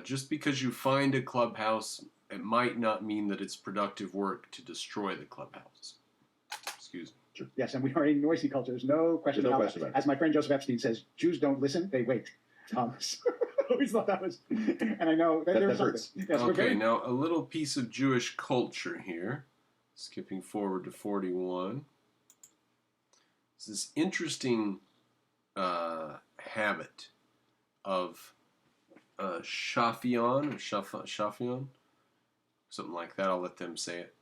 Speaker 1: just because you find a clubhouse, it might not mean that it's productive work to destroy the clubhouse. Excuse me.
Speaker 2: Sure. Yes, and we are a noisy culture. There's no question about it. As my friend Joseph Epstein says, Jews don't listen, they wait. I always thought that was, and I know that hurts. Yes,
Speaker 1: okay, now a little piece of Jewish culture here. Skipping forward to 41. It's this interesting habit of shafion, something like that. I'll let them say it.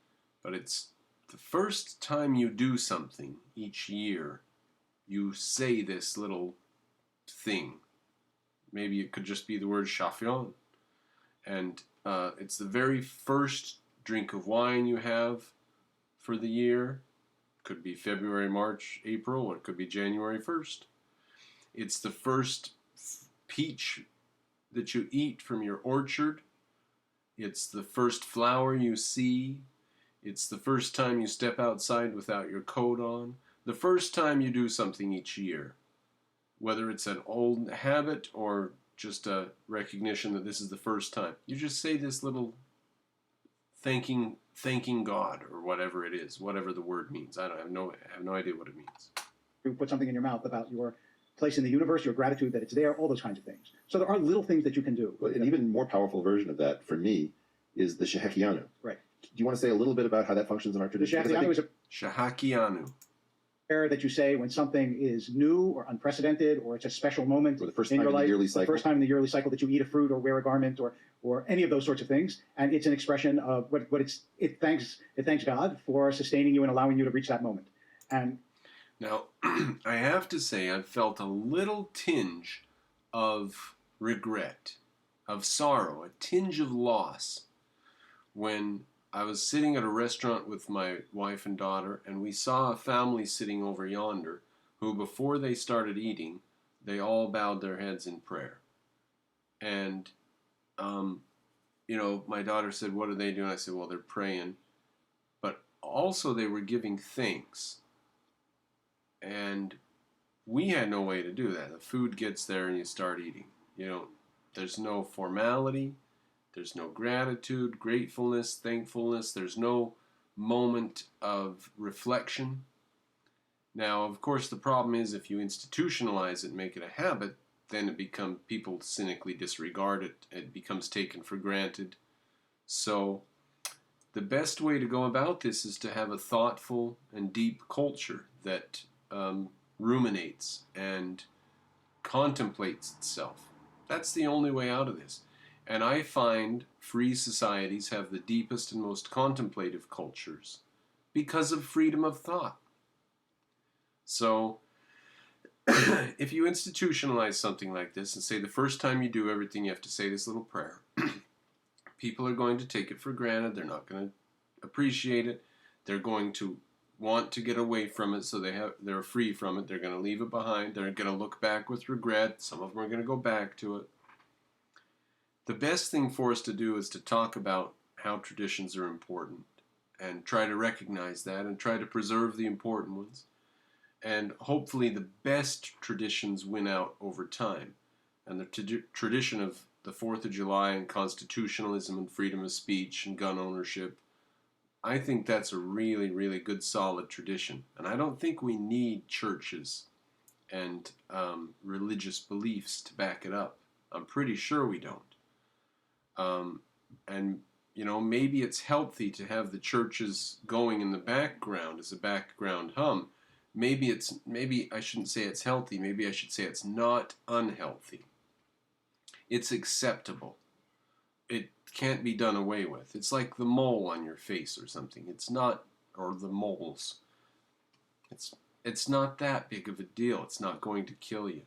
Speaker 1: But it's the first time you do something each year, you say this little thing. Maybe it could just be the word shafion. And it's the very first drink of wine you have for the year. Could be February, March, April, or it could be January 1st. It's the first peach that you eat from your orchard. It's the first flower you see. It's the first time you step outside without your coat on. The first time you do something each year. Whether it's an old habit or just a recognition that this is the first time. You just say this little thanking God or whatever it is, whatever the word means. I have no idea what it means.
Speaker 2: You put something in your mouth about your place in the universe, your gratitude that it's there, all those kinds of things. So there are little things that you can do.
Speaker 3: Well, an even more powerful version of that, for me, is the Shehekianu.
Speaker 2: Right.
Speaker 3: Do you want to say a little bit about how that functions in our tradition?
Speaker 2: The Shehekianu is
Speaker 1: Shehekianu.
Speaker 2: prayer that you say when something is new or unprecedented, or it's a special moment
Speaker 3: Or the first
Speaker 2: in
Speaker 3: time
Speaker 2: your
Speaker 3: in the
Speaker 2: life,
Speaker 3: yearly
Speaker 2: the
Speaker 3: cycle.
Speaker 2: first time in the yearly cycle that you eat a fruit or wear a garment or any of those sorts of things, and it's an expression of it thanks God for sustaining you and allowing you to reach that moment. And
Speaker 1: Now, I have to say, I've felt a little tinge of regret, of sorrow, a tinge of loss when I was sitting at a restaurant with my wife and daughter, and we saw a family sitting over yonder who, before they started eating, they all bowed their heads in prayer. And, my daughter said, "What are they doing?" I said, "Well, they're praying." But also, they were giving thanks. And we had no way to do that. The food gets there and you start eating. There's no formality. There's no gratitude, gratefulness, thankfulness. There's no moment of reflection. Now, of course, the problem is if you institutionalize it and make it a habit, then people cynically disregard it. It becomes taken for granted. So the best way to go about this is to have a thoughtful and deep culture that ruminates and contemplates itself. That's the only way out of this. And I find free societies have the deepest and most contemplative cultures because of freedom of thought. So, if you institutionalize something like this and say the first time you do everything you have to say this little prayer, people are going to take it for granted. They're not going to appreciate it. They're going to want to get away from it, so they're free from it. They're going to leave it behind. They're going to look back with regret. Some of them are going to go back to it. The best thing for us to do is to talk about how traditions are important and try to recognize that and try to preserve the important ones. And hopefully the best traditions win out over time. And the tradition of the 4th of July and constitutionalism and freedom of speech and gun ownership, I think that's a really, really good, solid tradition. And I don't think we need churches and religious beliefs to back it up. I'm pretty sure we don't. And maybe it's healthy to have the churches going in the background as a background hum. Maybe I shouldn't say it's healthy. Maybe I should say it's not unhealthy. It's acceptable. It can't be done away with. It's like the mole on your face or something. It's not, or the moles. It's not that big of a deal. It's not going to kill you.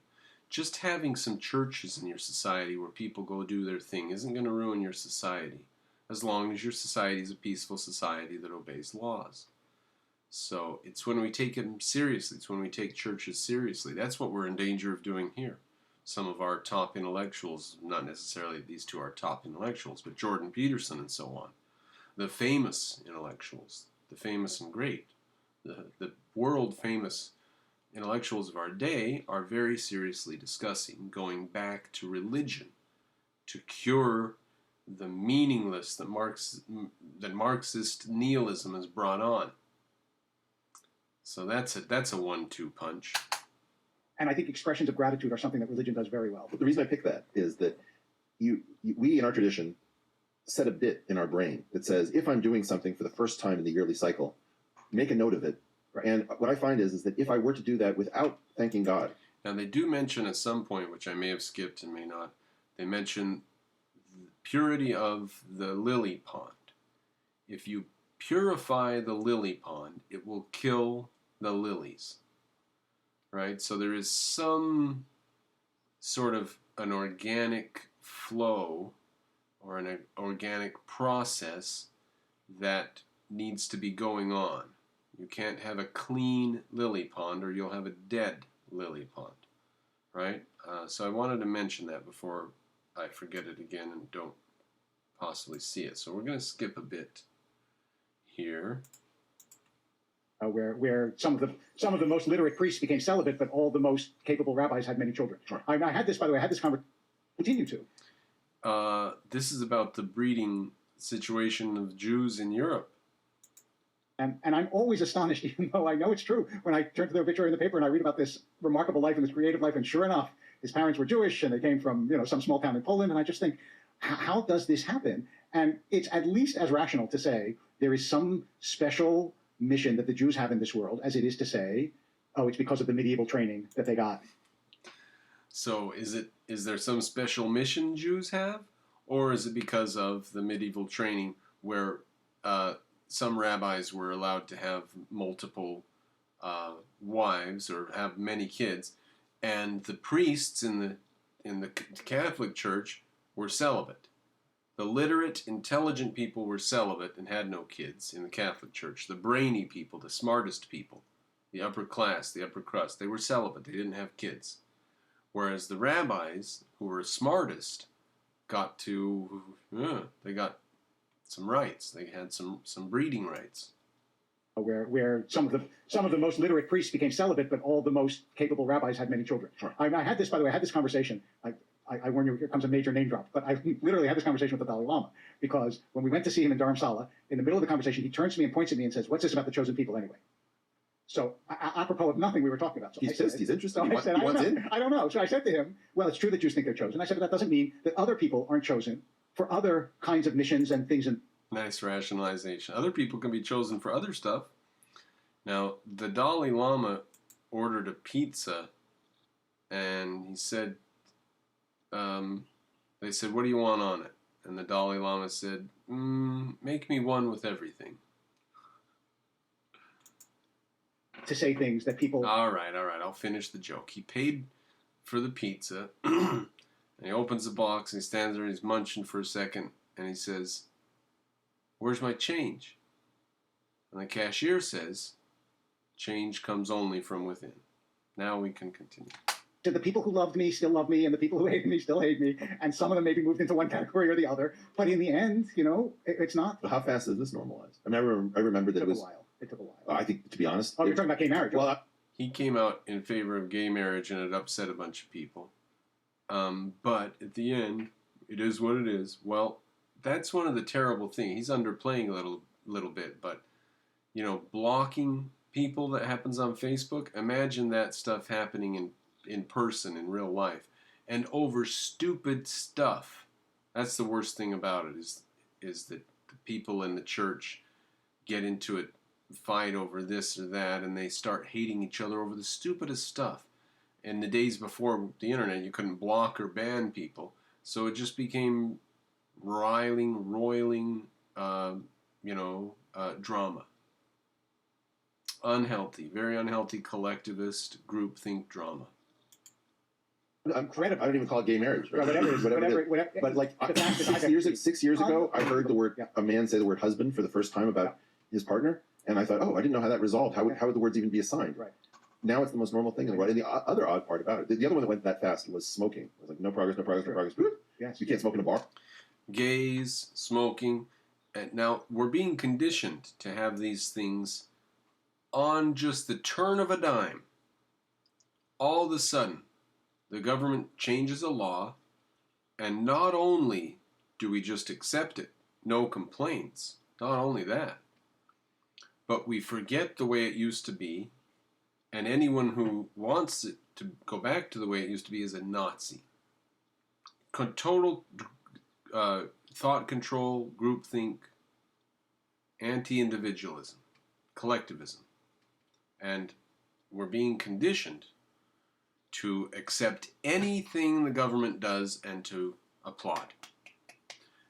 Speaker 1: Just having some churches in your society where people go do their thing isn't going to ruin your society, as long as your society is a peaceful society that obeys laws. So it's when we take them seriously, it's when we take churches seriously. That's what we're in danger of doing here. Some of our top intellectuals, not necessarily these two are top intellectuals, but Jordan Peterson and so on, the famous intellectuals, the famous and great, the world famous intellectuals of our day are very seriously discussing going back to religion to cure the meaningless that Marxist nihilism has brought on. So that's a 1-2 punch.
Speaker 2: And I think expressions of gratitude are something that religion does very well.
Speaker 3: The reason I pick that is that we in our tradition set a bit in our brain that says, if I'm doing something for the first time in the yearly cycle, make a note of it. And what I find is that if I were to do that without thanking God.
Speaker 1: Now they do mention at some point, which I may have skipped and may not, they mention the purity of the lily pond. If you purify the lily pond, it will kill the lilies. Right? So there is some sort of an organic flow or an organic process that needs to be going on. You can't have a clean lily pond or you'll have a dead lily pond, right? So I wanted to mention that before I forget it again and don't possibly see it. So we're going to skip a bit here.
Speaker 2: Where some of the most literate priests became celibate, but all the most capable rabbis had many children.
Speaker 3: Sure.
Speaker 2: I had this, by the way, conversation. Continue to.
Speaker 1: This is about the breeding situation of Jews in Europe.
Speaker 2: And I'm always astonished, even though I know it's true, when I turn to the obituary in the paper and I read about this remarkable life and this creative life, and sure enough, his parents were Jewish and they came from some small town in Poland, and I just think, how does this happen? And it's at least as rational to say there is some special mission that the Jews have in this world as it is to say oh, it's because of the medieval training that they got.
Speaker 1: So is there some special mission Jews have, or is it because of the medieval training where some rabbis were allowed to have multiple wives or have many kids, and the priests in the Catholic Church were celibate? The literate, intelligent people were celibate and had no kids in the Catholic Church. The brainy people, the smartest people, the upper class, the upper crust, they were celibate. They didn't have kids. Whereas the rabbis, who were smartest, got they got some rights. They had some breeding rights.
Speaker 2: Where some of the most literate priests became celibate, but all the most capable rabbis had many children.
Speaker 3: Sure.
Speaker 2: I had this, by the way, I had this conversation. I warn you, here comes a major name drop, but I literally had this conversation with the Dalai Lama, because when we went to see him in Dharamsala, in the middle of the conversation, he turns to me and points at me and says, "What's this about the chosen people anyway?" So, apropos of nothing we were talking about. So
Speaker 3: He's pissed. He's interested.
Speaker 2: So
Speaker 3: He wants in.
Speaker 2: I don't know. So I said to him, well, it's true that Jews think they're chosen. I said, but that doesn't mean that other people aren't chosen for other kinds of missions and things.
Speaker 1: Nice rationalization. Other people can be chosen for other stuff. Now, the Dalai Lama ordered a pizza, and he said, they said, "What do you want on it?" And the Dalai Lama said, "Make me one with everything."
Speaker 2: To say things that people...
Speaker 1: All right, I'll finish the joke. He paid for the pizza, and he opens the box, and he stands there, and he's munching for a second, and he says, "Where's my change?" And the cashier says, "Change comes only from within." Now we can continue.
Speaker 2: The people who loved me still love me, and the people who hated me still hate me, and some of them maybe moved into one category or the other. But in the end, it's not.
Speaker 3: But how fast is this normalized? I remember that it was.
Speaker 2: It took a while.
Speaker 3: I think, to be honest.
Speaker 2: Oh, you're talking about gay marriage.
Speaker 3: Well,
Speaker 1: He came out in favor of gay marriage, and it upset a bunch of people. But at the end, it is what it is. Well, that's one of the terrible things. He's underplaying a little bit, but blocking people, that happens on Facebook. Imagine that stuff happening in person, in real life, and over stupid stuff. That's the worst thing about it, is that the people in the church get into it, fight over this or that, and they start hating each other over the stupidest stuff. In the days before the internet, you couldn't block or ban people, so it just became roiling drama. Unhealthy, very unhealthy collectivist groupthink drama.
Speaker 3: I'm credible. I don't even call it gay marriage. Right?
Speaker 2: Whatever.
Speaker 3: But like 6 years ago, I heard a man say the word husband for the first time about his partner, and I thought, I didn't know how that resolved. How would the words even be assigned?
Speaker 2: Right.
Speaker 3: Now it's the most normal thing in the world. And the other odd part about it, the other one that went that fast was smoking. It was like, no progress.
Speaker 2: Yes.
Speaker 3: You can't smoke in a bar.
Speaker 1: Gays, smoking. And now we're being conditioned to have these things on just the turn of a dime. All of a sudden, the government changes a law, and not only do we just accept it, no complaints, not only that, but we forget the way it used to be, and anyone who wants it to go back to the way it used to be is a Nazi. Total thought control, groupthink, anti-individualism, collectivism. And we're being conditioned to accept anything the government does and to applaud.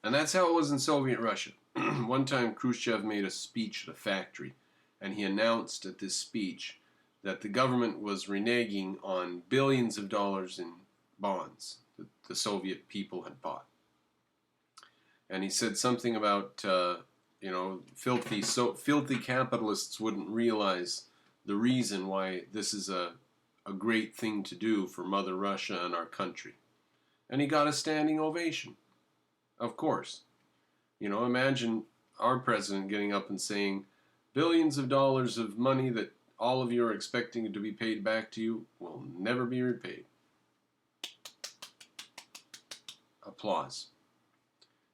Speaker 1: And that's how it was in Soviet Russia. One time Khrushchev made a speech at a factory, and he announced at this speech that the government was reneging on billions of dollars in bonds that the Soviet people had bought. And he said something about, filthy capitalists wouldn't realize the reason why this is a great thing to do for Mother Russia and our country. And he got a standing ovation. Of course. Imagine our president getting up and saying, billions of dollars of money that all of you are expecting to be paid back to you will never be repaid. Applause.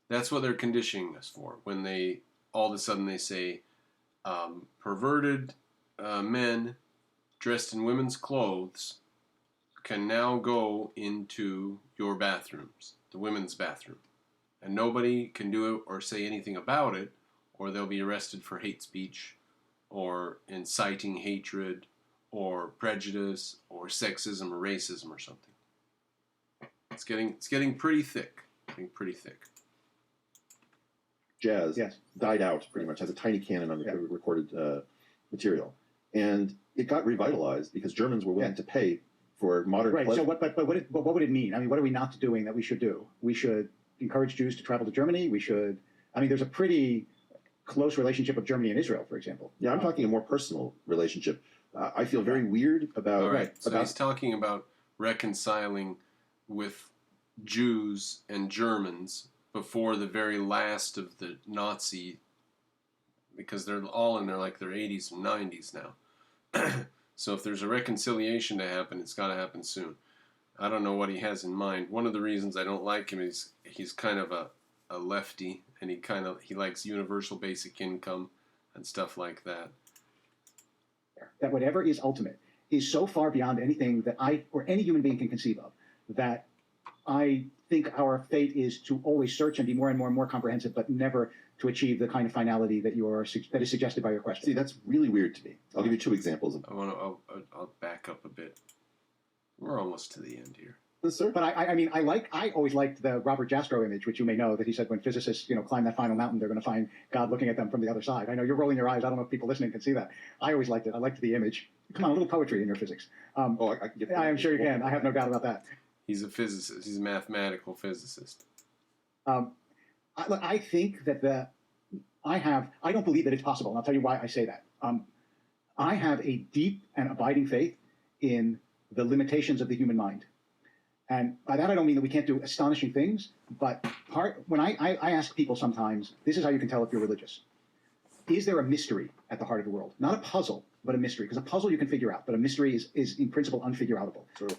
Speaker 1: That's what they're conditioning us for. When they, all of a sudden they say, perverted men dressed in women's clothes can now go into your bathrooms, the women's bathroom. And nobody can do it or say anything about it, or they'll be arrested for hate speech, or inciting hatred, or prejudice or sexism or racism or something. It's getting pretty thick. Getting pretty thick.
Speaker 3: Jazz
Speaker 2: Yes.
Speaker 3: died out pretty much, has a tiny canon on recorded material. And it got revitalized because Germans were willing to pay for modern
Speaker 2: Right.
Speaker 3: pleasure.
Speaker 2: So what would it mean? I mean, what are we not doing that we should do? We should encourage Jews to travel to Germany. We should. I mean, there's a pretty close relationship of Germany and Israel, for example.
Speaker 3: Yeah, I'm talking a more personal relationship. I feel very weird about.
Speaker 1: All right. So
Speaker 3: about,
Speaker 1: he's talking about reconciling with Jews and Germans before the very last of the Nazi, because they're all in their 80s and 90s now. So if there's a reconciliation to happen, it's got to happen soon. I don't know what he has in mind. One of the reasons I don't like him is he's kind of a lefty, and he likes universal basic income and stuff like that.
Speaker 2: That whatever is ultimate is so far beyond anything that I or any human being can conceive of that I think our fate is to always search and be more and more and more comprehensive, but never to achieve the kind of finality that that is suggested by your question.
Speaker 3: See, that's really weird to me. I'll give you two examples of.
Speaker 1: I'll back up a bit. We're almost to the end here.
Speaker 3: Yes, sir.
Speaker 2: But I always liked the Robert Jastrow image, which you may know, that he said when physicists, climb that final mountain, they're going to find God looking at them from the other side. I know you're rolling your eyes. I don't know if people listening can see that. I always liked it. I liked the image. Come on, a little poetry in your physics.
Speaker 3: I can get
Speaker 2: I am sure you can. I have no doubt about that.
Speaker 1: He's a physicist. He's a mathematical physicist.
Speaker 2: I think that I don't believe that it's possible, and I'll tell you why I say that. I have a deep and abiding faith in the limitations of the human mind. And by that, I don't mean that we can't do astonishing things, but when I ask people sometimes, this is how you can tell if you're religious. Is there a mystery at the heart of the world? Not a puzzle, but a mystery. Because a puzzle you can figure out, but a mystery is in principle unfigure-outable.
Speaker 3: True.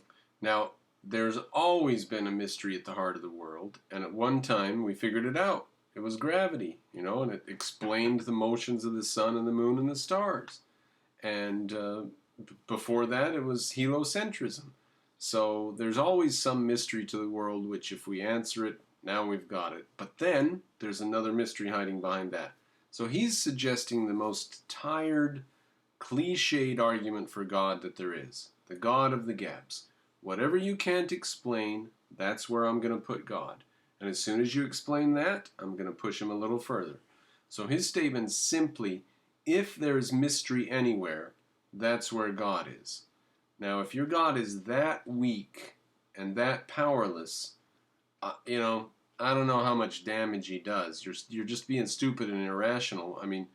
Speaker 1: Now, there's always been a mystery at the heart of the world, and at one time we figured it out. It was gravity, and it explained the motions of the sun and the moon and the stars. And before that, it was heliocentrism. So there's always some mystery to the world, which if we answer it, now we've got it. But then there's another mystery hiding behind that. So he's suggesting the most tired, cliched argument for God that there is. The God of the gaps. Whatever you can't explain, that's where I'm going to put God. And as soon as you explain that, I'm going to push him a little further. So his statement is simply, if there is mystery anywhere, that's where God is. Now, if your God is that weak and that powerless, I don't know how much damage he does. You're just being stupid and irrational. I mean,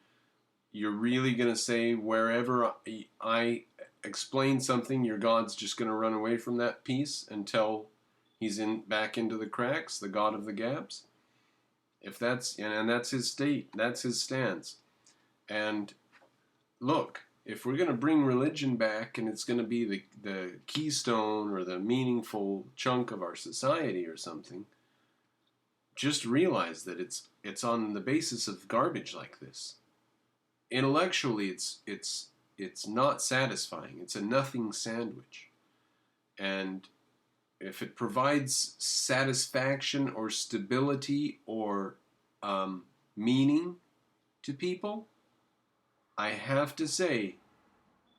Speaker 1: you're really going to say wherever I explain something, your God's just going to run away from that piece until he's back into the cracks, the God of the gaps? If that's his state, that's his stance. And look, if we're going to bring religion back and it's going to be the keystone or the meaningful chunk of our society or something, just realize that it's on the basis of garbage like this. Intellectually, it's not satisfying. It's a nothing sandwich. And if it provides satisfaction or stability or meaning to people, I have to say,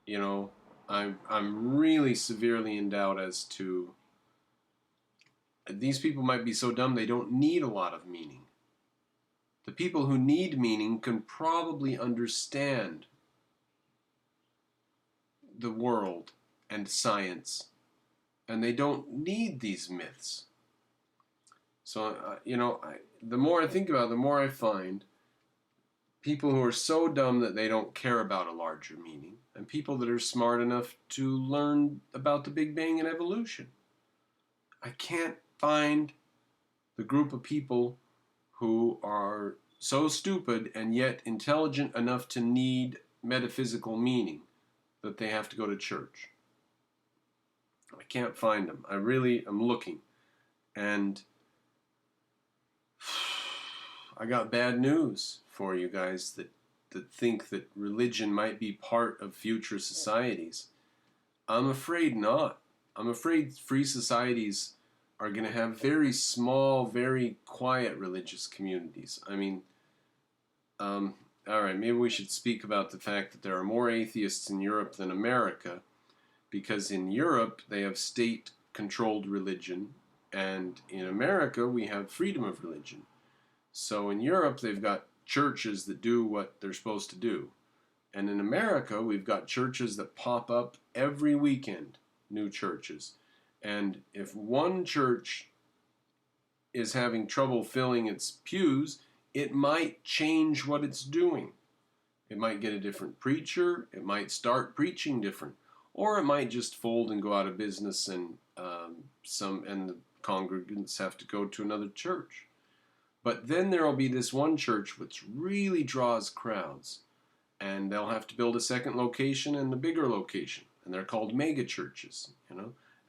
Speaker 1: I'm really severely in doubt as to these people might be so dumb they don't need a lot of meaning. The people who need meaning can probably understand the world and science, and they don't need these myths. So, the more I think about it, the more I find people who are so dumb that they don't care about a larger meaning, and people that are smart enough to learn about the Big Bang and evolution. I can't find the group of people who are so stupid and yet intelligent enough to need metaphysical meaning that they have to go to church. I can't find them. I really am looking. And I got bad news for you guys that think that religion might be part of future societies. I'm afraid not. I'm afraid free societies are going to have very small, very quiet religious communities. I mean, all right, maybe we should speak about the fact that there are more atheists in Europe than America, because in Europe they have state-controlled religion, and in America we have freedom of religion. So in Europe they've got churches that do what they're supposed to do. And in America we've got churches that pop up every weekend, new churches. And if one church is having trouble filling its pews, it might change what it's doing. It might get a different preacher, it might start preaching different, or it might just fold and go out of business, and the congregants have to go to another church. But then there will be this one church which really draws crowds, and they'll have to build a second location and a bigger location, and they're called mega churches,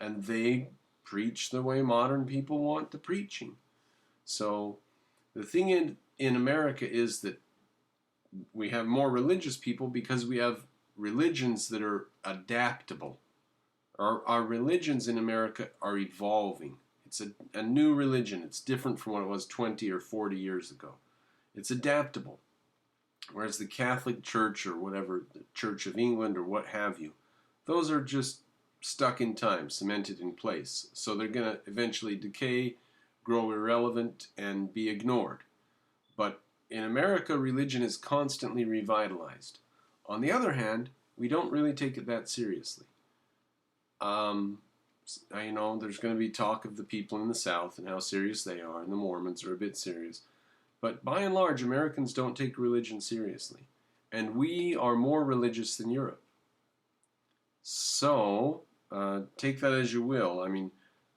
Speaker 1: and they preach the way modern people want the preaching. So the thing in America is that we have more religious people because we have religions that are adaptable. Our religions in America are evolving. It's a new religion. It's different from what it was 20 or 40 years ago. It's adaptable. Whereas the Catholic Church or whatever, the Church of England or what have you, those are just stuck in time, cemented in place. So they're going to eventually decay, grow irrelevant, and be ignored. But in America, religion is constantly revitalized. On the other hand, we don't really take it that seriously. There's going to be talk of the people in the South and how serious they are, and the Mormons are a bit serious. But by and large, Americans don't take religion seriously. And we are more religious than Europe. So, take that as you will. I mean,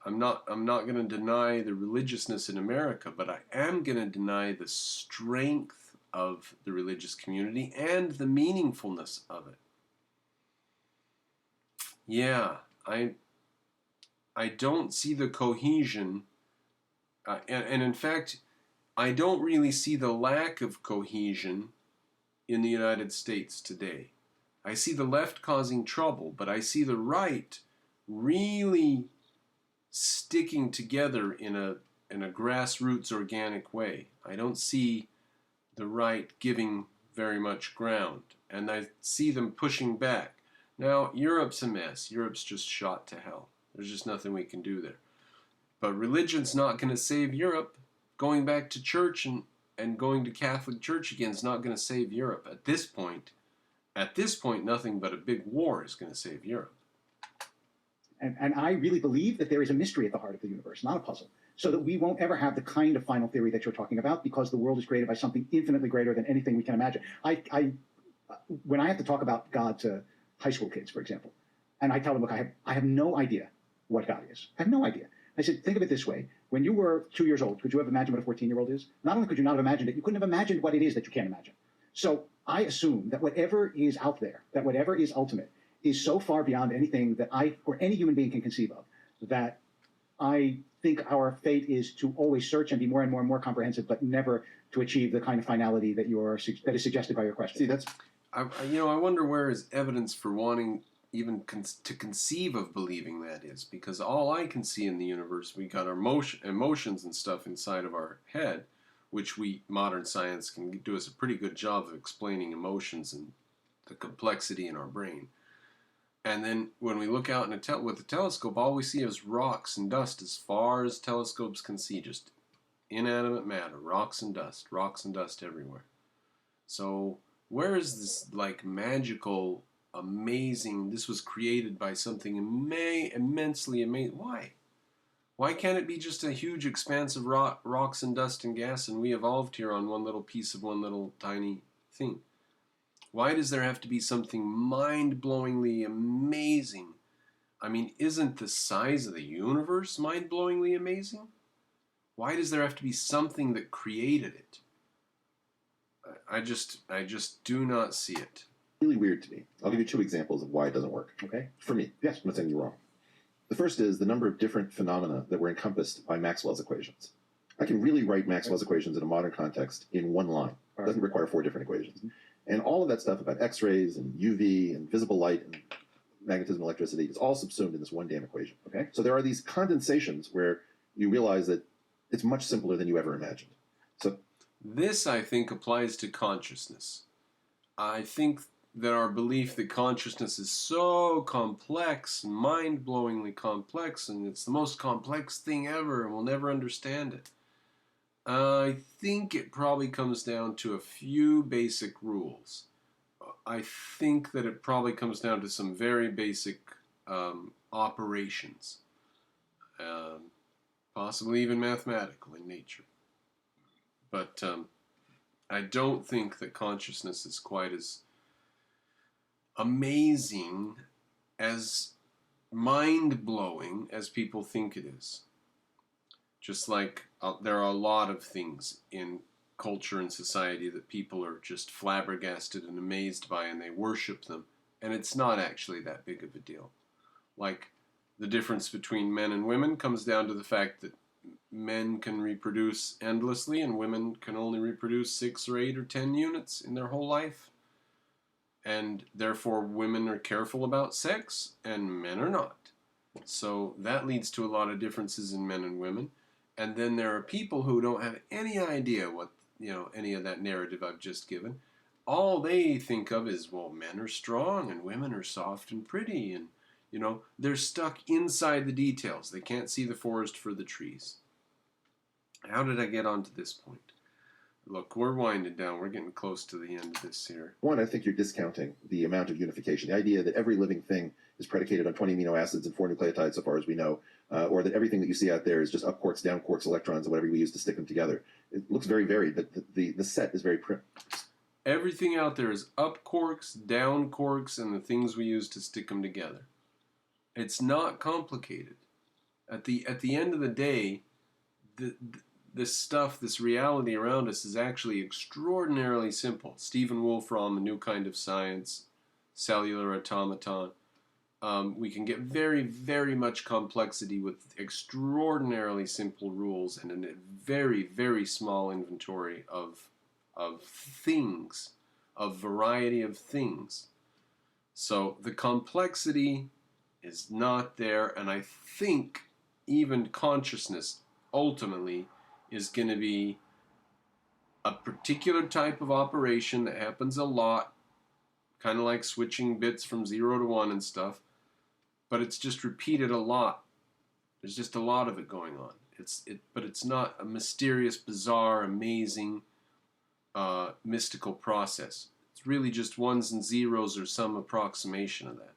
Speaker 1: I'm not going to deny the religiousness in America, but I am going to deny the strength of the religious community and the meaningfulness of it. Yeah, I don't see the cohesion, and in fact, I don't really see the lack of cohesion in the United States today. I see the left causing trouble, but I see the right really sticking together in a grassroots organic way. I don't see the right giving very much ground, and I see them pushing back. Now, Europe's a mess. Europe's just shot to hell. There's just nothing we can do there. But religion's not going to save Europe. Going back to church and going to Catholic Church again is not going to save Europe. At this point, nothing but a big war is going to save Europe.
Speaker 2: And I really believe that there is a mystery at the heart of the universe, not a puzzle, so that we won't ever have the kind of final theory that you're talking about, because the world is created by something infinitely greater than anything we can imagine. When I have to talk about God to high school kids, for example, and I tell them, look, I have no idea what God is. I have no idea. I said, think of it this way. When you were 2 years old, could you have imagined what a 14-year-old is? Not only could you not have imagined it, you couldn't have imagined what it is that you can't imagine. So I assume that whatever is out there, that whatever is ultimate, is so far beyond anything that I or any human being can conceive of, that I think our fate is to always search and be more and more and more comprehensive, but never to achieve the kind of finality that that is suggested by your question.
Speaker 3: See, that's
Speaker 1: I wonder where is evidence for wanting even to conceive of believing that is, because all I can see in the universe, we got our emotions and stuff inside of our head, which modern science can do us a pretty good job of explaining emotions and the complexity in our brain. And then when we look out with the telescope, all we see is rocks and dust as far as telescopes can see, just inanimate matter, rocks and dust everywhere. So where is this magical, amazing, this was created by something immensely amazing? Why? Why can't it be just a huge expanse of rocks and dust and gas, and we evolved here on one little piece of one little tiny thing? Why does there have to be something mind-blowingly amazing? I mean, isn't the size of the universe mind-blowingly amazing? Why does there have to be something that created it? I just do not see it.
Speaker 3: really weird to me. I'll give you two examples of why it doesn't work.
Speaker 2: Okay.
Speaker 3: For me.
Speaker 2: Yes.
Speaker 3: I'm not saying you're wrong. The first is the number of different phenomena that were encompassed by Maxwell's equations. I can really write Maxwell's equations in a modern context in one line. It doesn't require 4 different equations. Mm-hmm. And all of that stuff about X-rays and UV and visible light and magnetism and electricity is all subsumed in this one damn equation. Okay. So there are these condensations where you realize that it's much simpler than you ever imagined. So
Speaker 1: this, I think, applies to consciousness. I think that our belief that consciousness is so complex, mind-blowingly complex, and it's the most complex thing ever, and we'll never understand it. I think it probably comes down to a few basic rules. I think that it probably comes down to some very basic operations, possibly even mathematical in nature. But I don't think that consciousness is quite as amazing, as mind-blowing as people think it is. Just like there are a lot of things in culture and society that people are just flabbergasted and amazed by, and they worship them, and it's not actually that big of a deal. Like, the difference between men and women comes down to the fact that men can reproduce endlessly and women can only reproduce 6 or 8 or 10 units in their whole life. And therefore women are careful about sex and men are not. So that leads to a lot of differences in men and women. And then there are people who don't have any idea what, any of that narrative I've just given. All they think of is, well, men are strong and women are soft and pretty, and they're stuck inside the details. They can't see the forest for the trees. How did I get onto this point? Look, we're winding down. We're getting close to the end of this here.
Speaker 3: One, I think you're discounting the amount of unification. The idea that every living thing is predicated on 20 amino acids and 4 nucleotides, so far as we know, or that everything that you see out there is just up quarks, down quarks, electrons, and whatever we use to stick them together. It looks very varied, but the set is very prim.
Speaker 1: Everything out there is up quarks, down quarks, and the things we use to stick them together. It's not complicated. At the end of the day, this stuff, this reality around us is actually extraordinarily simple. Stephen Wolfram, A New Kind of Science, Cellular Automaton. We can get very, very much complexity with extraordinarily simple rules and a very, very small inventory of things, of variety of things. So the complexity is not there, and I think even consciousness ultimately is going to be a particular type of operation that happens a lot, kind of like switching bits from 0 to 1 and stuff, but it's just repeated a lot. There's just a lot of it going on. But it's not a mysterious, bizarre, amazing, mystical process. It's really just ones and zeros or some approximation of that.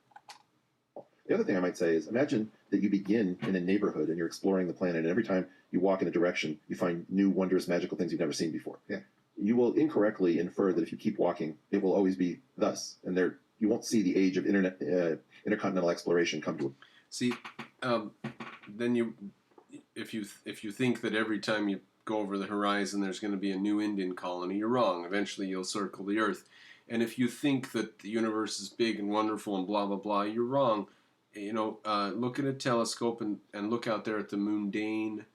Speaker 3: The other thing I might say is, imagine that you begin in a neighborhood and you're exploring the planet, and every time you walk in a direction, you find new, wondrous, magical things you've never seen before.
Speaker 2: Yeah.
Speaker 3: You will incorrectly infer that if you keep walking, it will always be thus, and you won't see the age of intercontinental exploration come to.
Speaker 1: See, then if you think that every time you go over the horizon there's going to be a new Indian colony, you're wrong. Eventually you'll circle the Earth. And if you think that the universe is big and wonderful and blah blah blah, you're wrong. Look at a telescope and look out there at the mundane.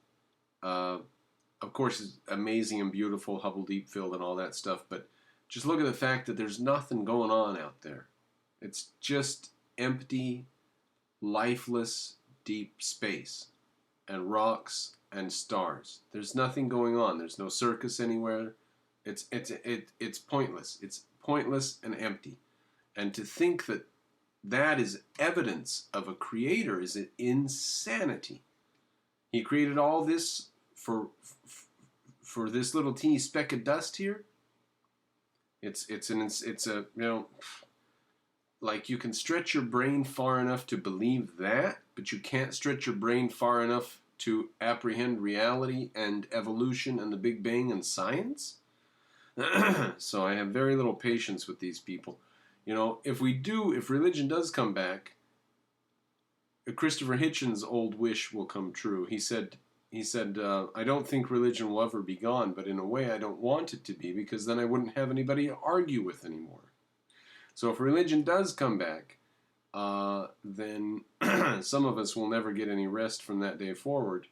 Speaker 1: Of course, it's amazing and beautiful, Hubble Deep Field and all that stuff, but just look at the fact that there's nothing going on out there. It's just empty, lifeless, deep space, and rocks and stars. There's nothing going on. There's no circus anywhere. It's pointless. It's pointless and empty. And to think that that is evidence of a creator is an insanity. He created all this for this little teeny speck of dust here. It's like you can stretch your brain far enough to believe that, but you can't stretch your brain far enough to apprehend reality and evolution and the Big Bang and science. So I have very little patience with these people. If religion does come back, Christopher Hitchens' old wish will come true. He said, I don't think religion will ever be gone, but in a way I don't want it to be, because then I wouldn't have anybody to argue with anymore. So if religion does come back, then some of us will never get any rest from that day forward,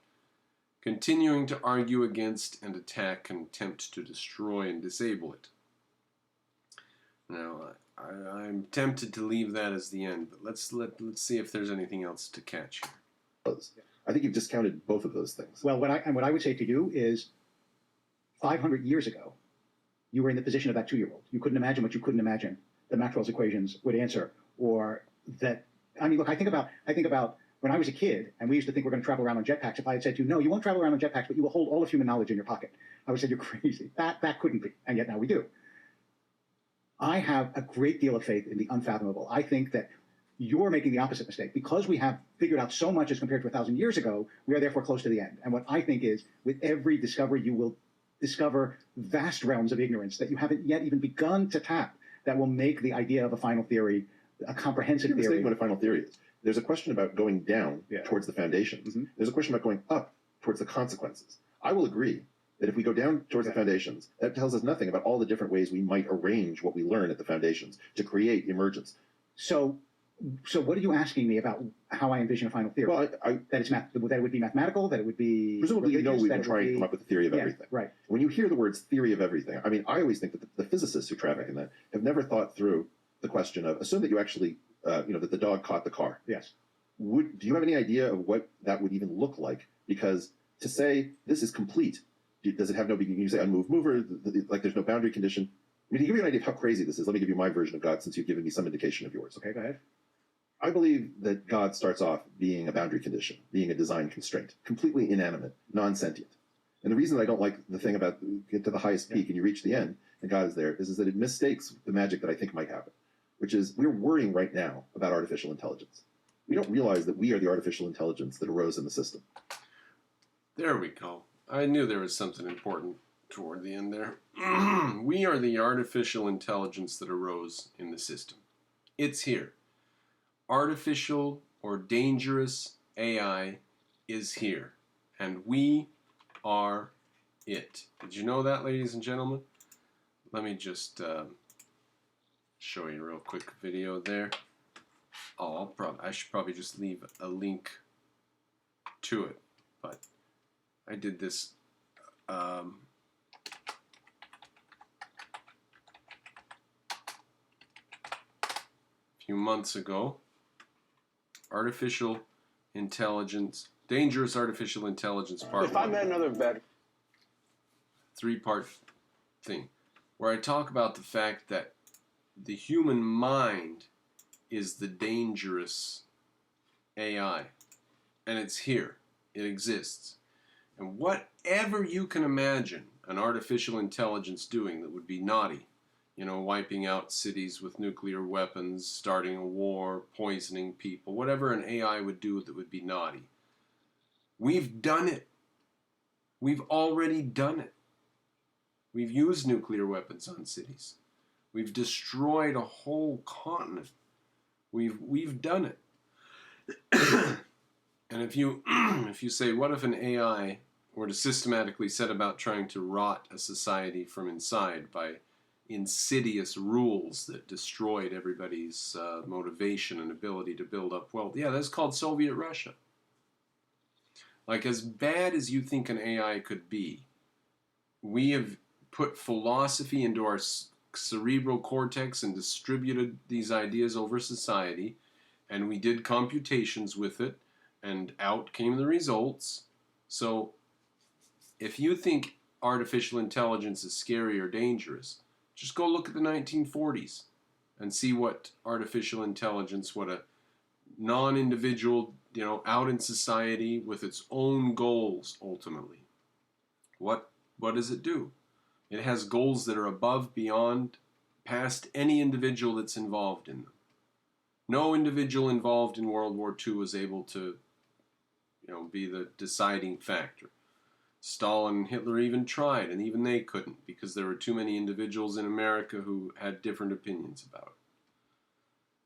Speaker 1: continuing to argue against and attack and attempt to destroy and disable it. Now, I'm tempted to leave that as the end, but let's see if there's anything else to catch here.
Speaker 3: I think you've discounted both of those things.
Speaker 2: Well, what I would say to you is 500 years ago, you were in the position of that 2-year-old. You couldn't imagine what you couldn't imagine that Maxwell's equations would answer, or that, I mean, look, I think about when I was a kid and we used to think we're going to travel around on jetpacks. If I had said to you, no, you won't travel around on jetpacks, but you will hold all of human knowledge in your pocket, I would have said, you're crazy. That couldn't be. And yet now we do. I have a great deal of faith in the unfathomable. I think that you're making the opposite mistake. Because we have figured out so much as compared to 1,000 years ago, we are therefore close to the end. And what I think is, with every discovery, you will discover vast realms of ignorance that you haven't yet even begun to tap, that will make the idea of a final theory a comprehensive theory.
Speaker 3: Mistake what a final theory is. There's a question about going down towards the foundations.
Speaker 2: Mm-hmm.
Speaker 3: There's a question about going up towards the consequences. I will agree that if we go down towards the foundations, that tells us nothing about all the different ways we might arrange what we learn at the foundations to create emergence.
Speaker 2: So what are you asking me about how I envision a final theory?
Speaker 3: Well,
Speaker 2: that it would be mathematical, that it would be
Speaker 3: presumably you know we've been trying to come up with a theory of
Speaker 2: yeah,
Speaker 3: everything.
Speaker 2: Right.
Speaker 3: When you hear the words theory of everything, I mean, I always think that the physicists who traffic in that have never thought through the question of, assume that you actually, that the dog caught the car.
Speaker 2: Yes.
Speaker 3: Do you have any idea of what that would even look like? Because to say this is complete, does it have no beginning? You say unmoved mover, like there's no boundary condition. I mean, to give you an idea of how crazy this is, let me give you my version of God, since you've given me some indication of yours.
Speaker 2: Okay, go ahead.
Speaker 3: I believe that God starts off being a boundary condition, being a design constraint, completely inanimate, non-sentient. And the reason I don't like the thing about get to the highest peak and you reach the end and God is there is that it mistakes the magic that I think might happen, which is we're worrying right now about artificial intelligence. We don't realize that we are the artificial intelligence that arose in the system.
Speaker 1: There we go. I knew there was something important toward the end there. We are the artificial intelligence that arose in the system. It's here. Artificial or dangerous AI is here. And we are it. Did you know that, ladies and gentlemen? Let me just show you a real quick video there. Oh, I should probably just leave a link to it. But I did this a few months ago. Artificial intelligence, dangerous artificial intelligence part 1.
Speaker 5: If I met another vet,
Speaker 1: 3-part thing, where I talk about the fact that the human mind is the dangerous AI, and it's here. It exists. And whatever you can imagine an artificial intelligence doing that would be naughty, wiping out cities with nuclear weapons, starting a war, poisoning people, whatever an AI would do that would be naughty. We've done it. We've already done it. We've used nuclear weapons on cities. We've destroyed a whole continent. We've done it. And if you say, what if an AI were to systematically set about trying to rot a society from inside by insidious rules that destroyed everybody's motivation and ability to build up wealth? Yeah, that's called Soviet Russia. Like, as bad as you think an AI could be, we have put philosophy into our cerebral cortex and distributed these ideas over society, and we did computations with it, and out came the results. So if you think artificial intelligence is scary or dangerous, just go look at the 1940s and see what artificial intelligence, what a non-individual, out in society with its own goals ultimately. What does it do? It has goals that are above, beyond, past any individual that's involved in them. No individual involved in World War II was able to, be the deciding factor. Stalin and Hitler even tried, and even they couldn't, because there were too many individuals in America who had different opinions about it.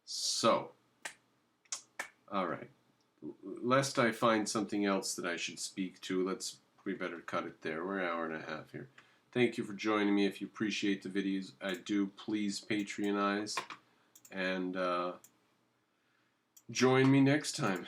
Speaker 1: So, all right. Lest I find something else that I should speak to, we better cut it there. We're an hour and a half here. Thank you for joining me. If you appreciate the videos I do, please Patreonize and join me next time.